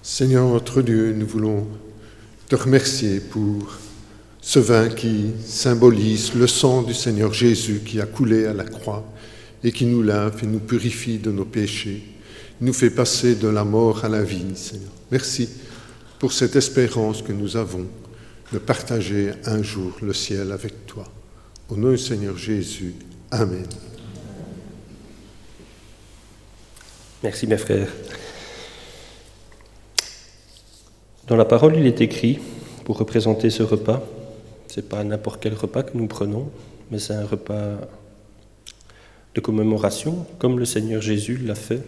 Seigneur notre Dieu, nous voulons te remercier pour ce vin qui symbolise le sang du Seigneur Jésus qui a coulé à la croix et qui nous lave et nous purifie de nos péchés, nous fait passer de la mort à la vie, Seigneur. Merci pour cette espérance que nous avons de partager un jour le ciel avec toi. Au nom du Seigneur Jésus, Amen. Merci mes frères. Dans la parole, il est écrit, pour représenter ce repas, ce n'est pas n'importe quel repas que nous prenons, mais c'est un repas de commémoration, comme le Seigneur Jésus l'a fait,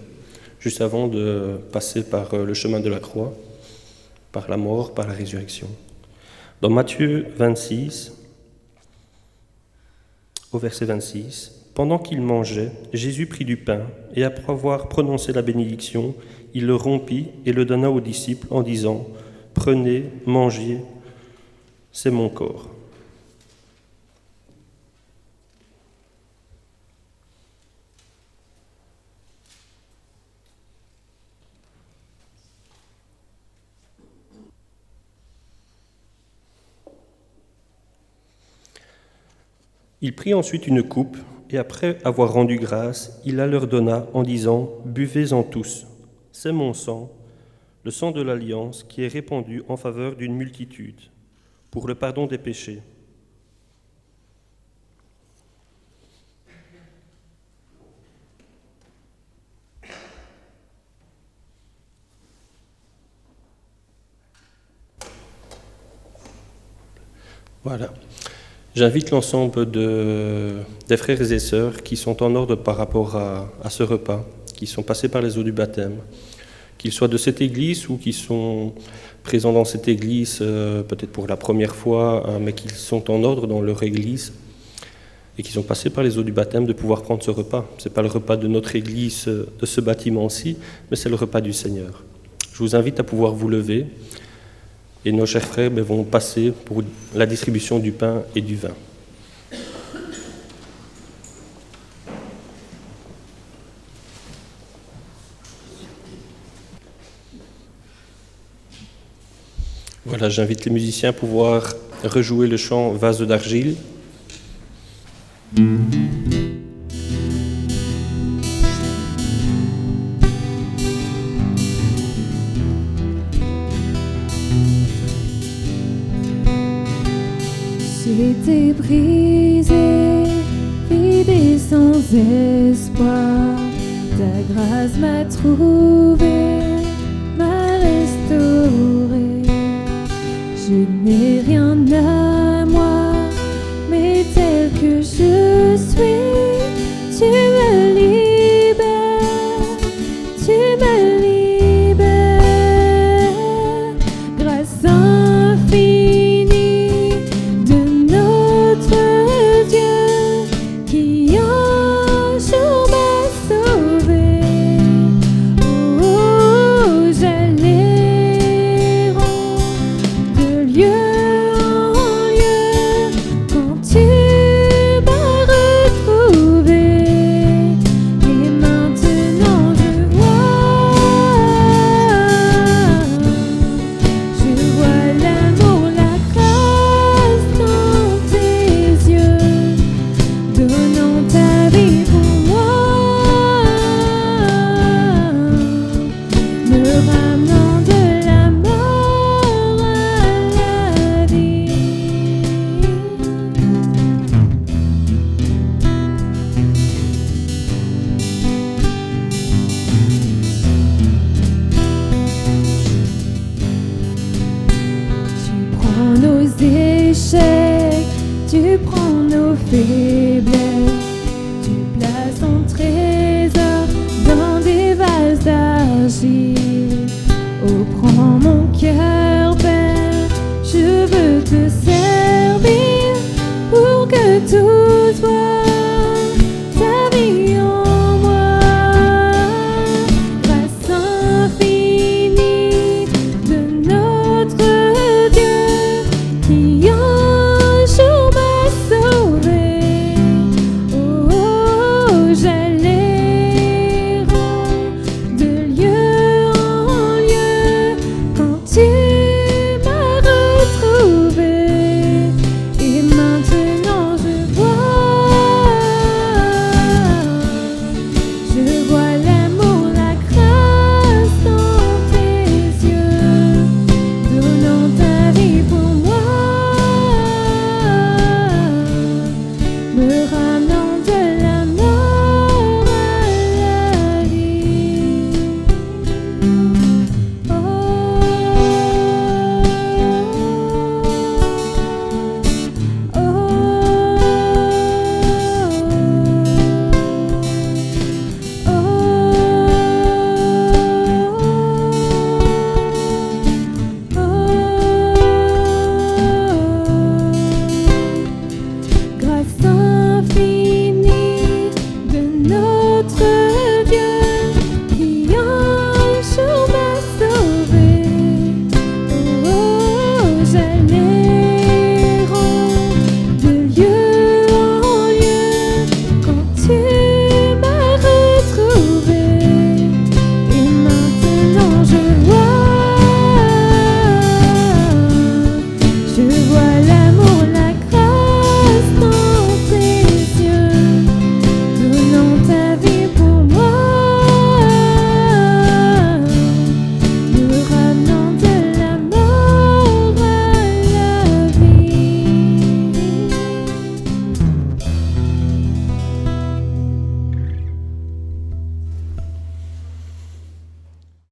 juste avant de passer par le chemin de la croix, par la mort, par la résurrection. Dans Matthieu 26, au verset 26, « Pendant qu'il mangeait, Jésus prit du pain, et après avoir prononcé la bénédiction, il le rompit et le donna aux disciples en disant, « Prenez, mangez, c'est mon corps. » Il prit ensuite une coupe, et après avoir rendu grâce, il la leur donna en disant, « Buvez-en tous, c'est mon sang, le sang de l'Alliance qui est répandu en faveur d'une multitude, pour le pardon des péchés. Voilà. J'invite l'ensemble des frères et sœurs qui sont en ordre par rapport à ce repas, qui sont passés par les eaux du baptême, qu'ils soient de cette église ou qui sont présents dans cette église peut-être pour la première fois, mais qui sont en ordre dans leur église et qui sont passés par les eaux du baptême, de pouvoir prendre ce repas. Ce n'est pas le repas de notre église, de ce bâtiment-ci, mais c'est le repas du Seigneur. Je vous invite à pouvoir vous lever. Et nos chers frères vont passer pour la distribution du pain et du vin. Voilà, j'invite les musiciens à pouvoir rejouer le chant « Vase d'argile ». J'étais brisée, vide et sans espoir. Ta grâce m'a trouvée, m'a restaurée. Je n'ai rien à moi, mais tel que je suis, tu me libères, tu me libères. Grâce infinie. Oh, faiblesse. Tu places ton trésor dans des vases d'argile. Oh, prends mon cœur.